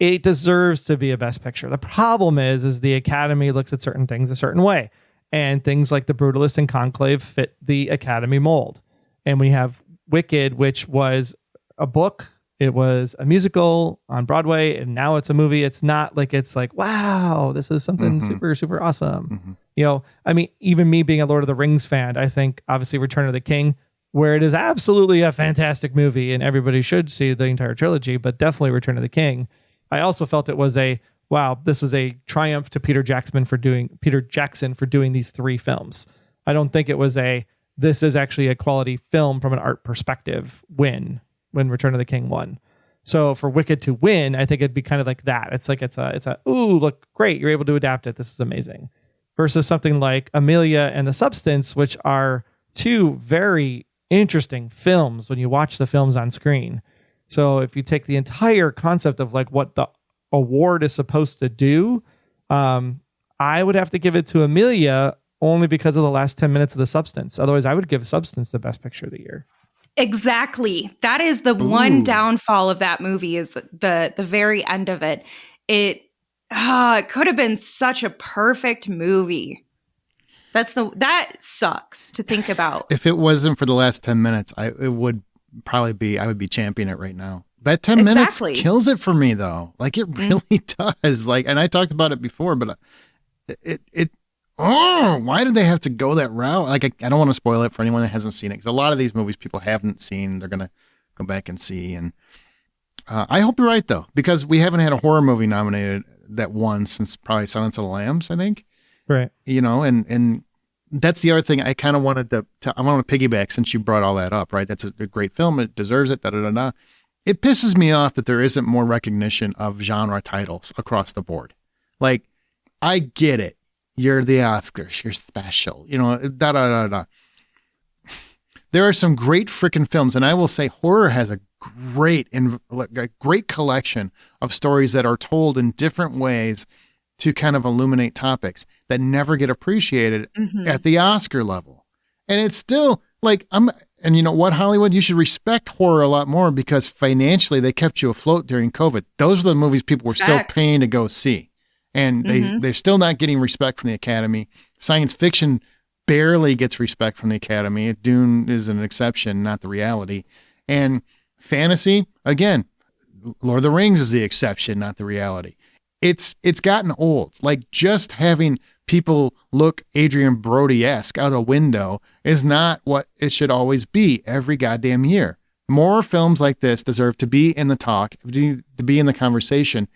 It deserves to be a Best Picture. The problem is the Academy looks at certain things a certain way, and things like The Brutalist and Conclave fit the Academy mold. And we have Wicked, which was a book. It was a musical on Broadway, and now it's a movie. It's not like it's like, wow, this is something super, super awesome. You know, I mean, even me being a Lord of the Rings fan, I think obviously Return of the King, where it is absolutely a fantastic movie and everybody should see the entire trilogy, but definitely Return of the King. I also felt it was wow, this is a triumph to Peter Jackson for doing these 3 films. I don't think it was this is actually a quality film from an art perspective when Return of the King won. So for Wicked to win, I think it'd be kind of like that. It's like it's a ooh, look, great, you're able to adapt it. This is amazing. Versus something like Amelia and The Substance, which are 2 very interesting films when you watch the films on screen. So if you take the entire concept of like what the award is supposed to do, I would have to give it to Amelia only because of the last 10 minutes of The Substance. Otherwise, I would give Substance the Best Picture of the year. Exactly. That is the one downfall of that movie is the very end of it. It could have been such a perfect movie. That sucks to think about. If it wasn't for the last 10 minutes, I would be championing it right now. That 10 minutes kills it for me though. Like it really does. Like, and I talked about it before, but why did they have to go that route? Like, I don't want to spoil it for anyone that hasn't seen it, because a lot of these movies people haven't seen. They're going to go back and see. And I hope you're right, though, because we haven't had a horror movie nominated that won since probably Silence of the Lambs, I think. Right. You know, and that's the other thing I kind of wanted I want to piggyback since you brought all that up, right? That's a great film. It deserves it. It pisses me off that there isn't more recognition of genre titles across the board. Like, I get it. You're the Oscars. You're special. You know, There are some great freaking films, and I will say horror has a great collection of stories that are told in different ways to kind of illuminate topics that never get appreciated at the Oscar level. And it's still like, and you know what, Hollywood, you should respect horror a lot more because financially they kept you afloat during COVID. Those are the movies people were still paying to go see. And they're still not getting respect from the Academy. Science fiction barely gets respect from the Academy. Dune is an exception, not the reality. And fantasy, again, Lord of the Rings is the exception, not the reality. It's gotten old. Like, just having people look Adrian Brody-esque out a window is not what it should always be every goddamn year. More films like this deserve to be in the talk, to be in the conversation.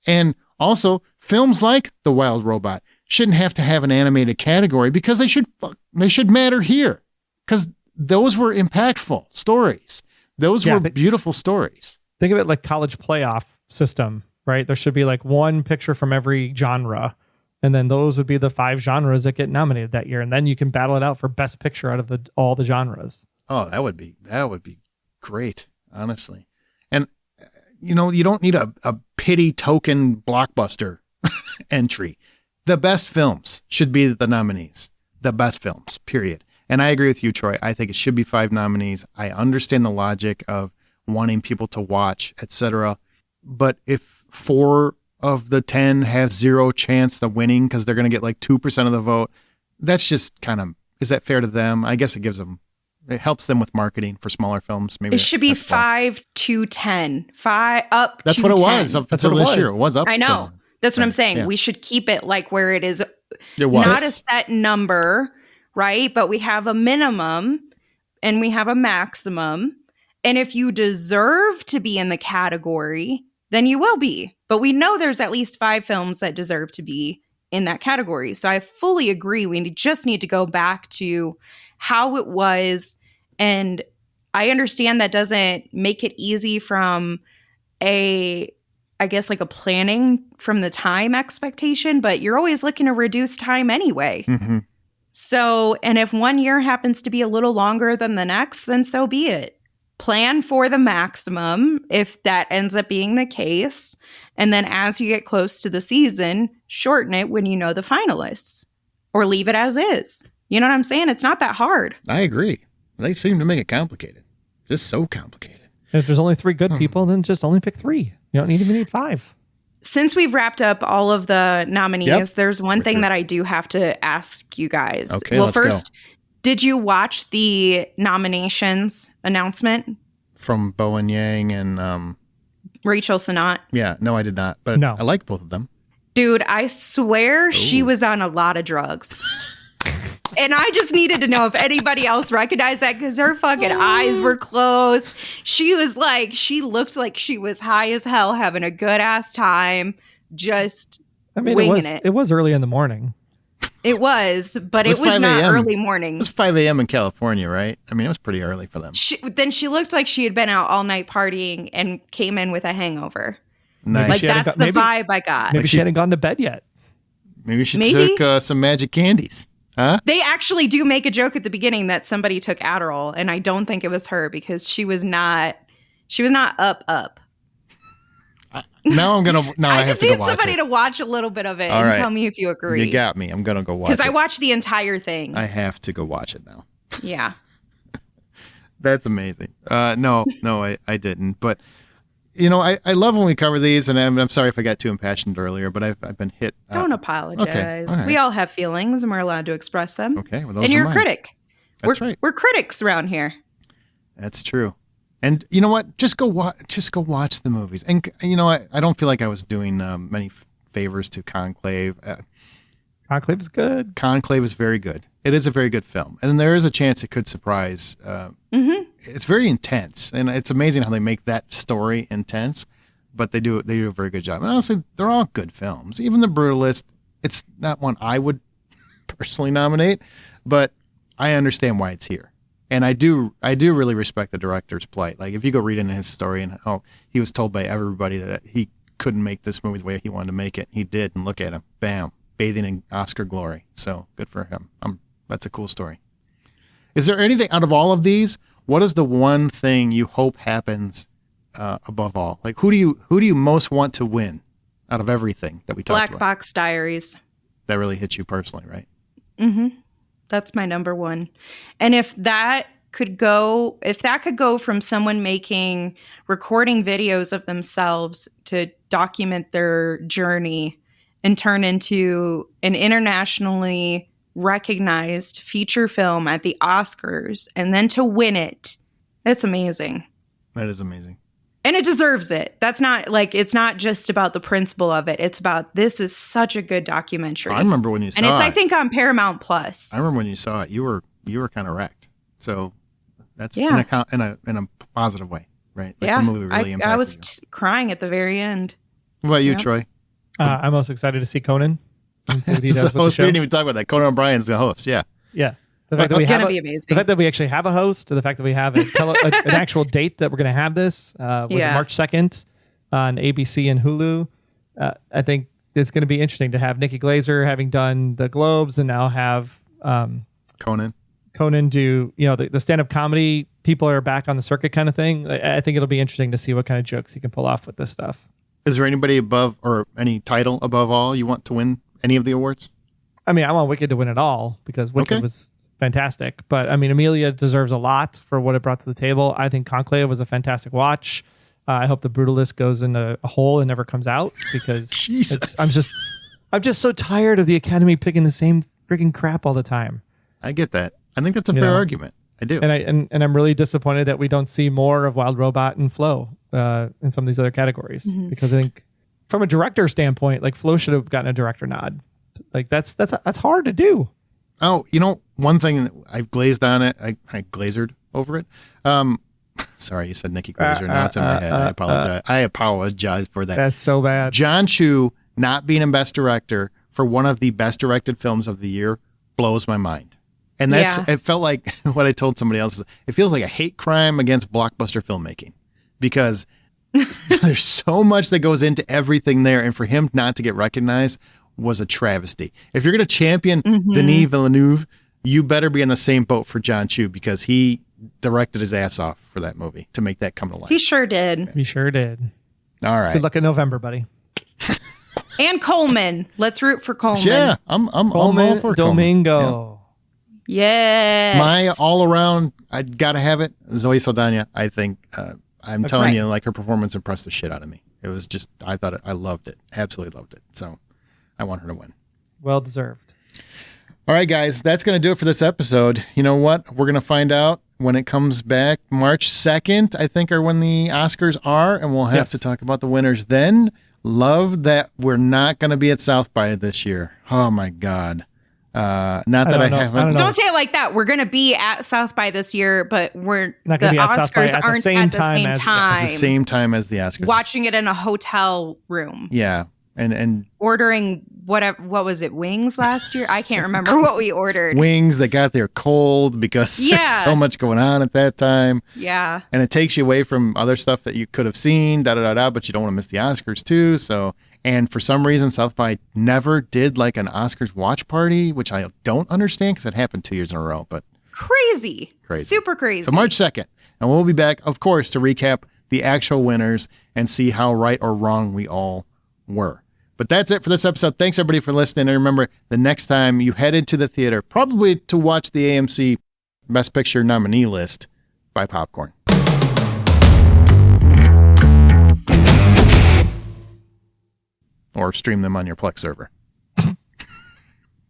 And also, films like The Wild Robot shouldn't have to have an animated category because they should matter here, because those were impactful stories. Those were beautiful stories. Think of it like college playoff system, right? There should be like one picture from every genre, and then those would be the 5 genres that get nominated that year, and then you can battle it out for best picture out of all the genres. Oh, that would be great, honestly. And you don't need a pity token blockbuster entry. The best films should be the nominees. The best films, period. And I agree with you, Troy. I think it should be 5 nominees. I understand the logic of wanting people to watch, etc. But if 4 of the 10 have 0 chance of winning because they're going to get like 2% of the vote, that's just kind of, is that fair to them? I guess it helps them with marketing for smaller films. Maybe it should be 5 to 10. 5 up That's to what it 10. was up until this year. It was up. I know. That's what I'm saying. Yeah. We should keep it like where it is. It was. Not a set number, right? But we have a minimum and we have a maximum. And if you deserve to be in the category, then you will be. But we know there's at least 5 films that deserve to be in that category. So I fully agree. We just need to go back to how it was. And I understand that doesn't make it easy from a planning from the time expectation, but you're always looking to reduce time anyway. Mm-hmm. So, and if one year happens to be a little longer than the next, then so be it. Plan for the maximum if that ends up being the case. And then as you get close to the season, shorten it when you know the finalists or leave it as is. You know what I'm saying? It's not that hard. I agree. They seem to make it complicated. Just so complicated. If there's only 3 good people, then just only pick 3. You don't even need 5. Since we've wrapped up all of the nominees, there's one thing that I do have to ask you guys. Okay, well, let's first, go. Did you watch the nominations announcement? From Bowen Yang and Rachel Sennott? Yeah, no, I did not. But no. I like both of them. Dude, I swear she was on a lot of drugs. And I just needed to know if anybody else recognized that because her fucking eyes were closed. She looked like she was high as hell, having a good ass time, just winging it. It was early in the morning. It was, but it was not early morning. It was 5 a.m. in California, right? I mean, it was pretty early for them. Then she looked like she had been out all night partying and came in with a hangover. Nice. Like that's the vibe I got. Maybe she hadn't gone to bed yet. Maybe she took some magic candies. Huh? They actually do make a joke at the beginning that somebody took Adderall, and I don't think it was her because she was not up. Now I'm gonna. I just need somebody to watch a little bit of it and tell me if you agree. You got me. I'm gonna go watch it because I watched the entire thing. I have to go watch it now. Yeah, that's amazing. No, I didn't. But I love when we cover these, and I'm sorry if I got too impassioned earlier, but I've been hit. Don't apologize. Okay, all right. We all have feelings, and we're allowed to express them. Okay, well, and you're a critic. That's right. We're critics around here. That's true. And you know what? Just go watch the movies. And I don't feel like I was doing many favors to Conclave. Conclave is good. Conclave is very good. It is a very good film, and there is a chance it could surprise. It's very intense, and it's amazing how they make that story intense. But they do a very good job. And honestly, they're all good films. Even The Brutalist, it's not one I would personally nominate, but I understand why it's here. And I do really respect the director's plight. Like if you go read into his story and how he was told by everybody that he couldn't make this movie the way he wanted to make it, he did, and look at him, bam, bathing in Oscar glory. So good for him. That's a cool story. Is there anything out of all of these? What is the one thing you hope happens above all? Like who do you most want to win out of everything that we talked about? Black Box Diaries. That really hits you personally, right? Mm-hmm. That's my number one. And if that could go from someone recording videos of themselves to document their journey and turn into an internationally recognized feature film at the Oscars and then to win it, that's amazing. That is amazing. And it deserves it. That's not it's not just about the principle of it. It's about this is such a good documentary. I remember when you saw it. And it's I think on Paramount Plus. I remember when you saw it. You were kind of wrecked. So that's in a positive way, right? Like yeah, the movie really impacted I was crying at the very end. What about you, Troy? I'm most excited to see Conan. And see what he does with the host. show. We didn't even talk about that. Conan O'Brien's the host. Yeah. Yeah. The fact that we gonna be amazing. The fact that we actually have a host, to the fact that we have an actual date that we're going to have this was March 2nd on ABC and Hulu. I think it's going to be interesting to have Nikki Glaser having done the Globes and now have Conan Conan do, the stand-up comedy people are back on the circuit kind of thing. I think it'll be interesting to see what kind of jokes he can pull off with this stuff. Is there anybody above or any title above all you want to win any of the awards? I mean, I want Wicked to win it all because Wicked was fantastic. But I mean, Amelia deserves a lot for what it brought to the table. I think Conclave was a fantastic watch. I hope The Brutalist goes in a hole and never comes out because I'm just so tired of the Academy picking the same freaking crap all the time. I get that. I think that's a fair argument. I do. And I'm really disappointed that we don't see more of Wild Robot and Flow in some of these other categories because I think from a director standpoint, like Flow should have gotten a director nod. Like that's hard to do. Oh, one thing that I glazed on it, I glazered over it. Sorry, you said Nikki Glazer. Now it's in my head. I apologize. I apologize for that. That's so bad. John Chu not being a best director for one of the best directed films of the year blows my mind. And it felt like what I told somebody else. It feels like a hate crime against blockbuster filmmaking because there's so much that goes into everything there. And for him not to get recognized was a travesty. If you're going to champion Denis Villeneuve, you better be in the same boat for John Chu because he directed his ass off for that movie to make that come to life. He sure did. He sure did. All right. Good luck in November, buddy. And Coleman. Let's root for Coleman. Yeah, I'm all for Domingo. Coleman. Yeah. Yes. My all around, I gotta have it. Zoe Saldana. I think I'm telling you, like her performance impressed the shit out of me. It was just, I loved it. Absolutely loved it. So I want her to win. Well deserved. All right, guys, that's going to do it for this episode. You know what? We're going to find out when it comes back. March 2nd, I think, are when the Oscars are, and we'll have to talk about the winners then. Love that we're not going to be at South by this year. Oh, my God. Not that I haven't. Don't say it like that. We're going to be at South by this year, but we're not going to be at South by at the same time. At the same time as the Oscars. Watching it in a hotel room. Yeah. And ordering what was it, wings last year? I can't remember what we ordered. Wings that got there cold because there's so much going on at that time. Yeah. And it takes you away from other stuff that you could have seen, but you don't want to miss the Oscars too. So, and for some reason, South by never did like an Oscars watch party, which I don't understand because it happened 2 years in a row, but crazy. Super crazy. So March 2nd. And we'll be back, of course, to recap the actual winners and see how right or wrong we all were. But that's it for this episode. Thanks, everybody, for listening. And remember, the next time you head into the theater, probably to watch the AMC Best Picture nominee list, buy popcorn. Or stream them on your Plex server.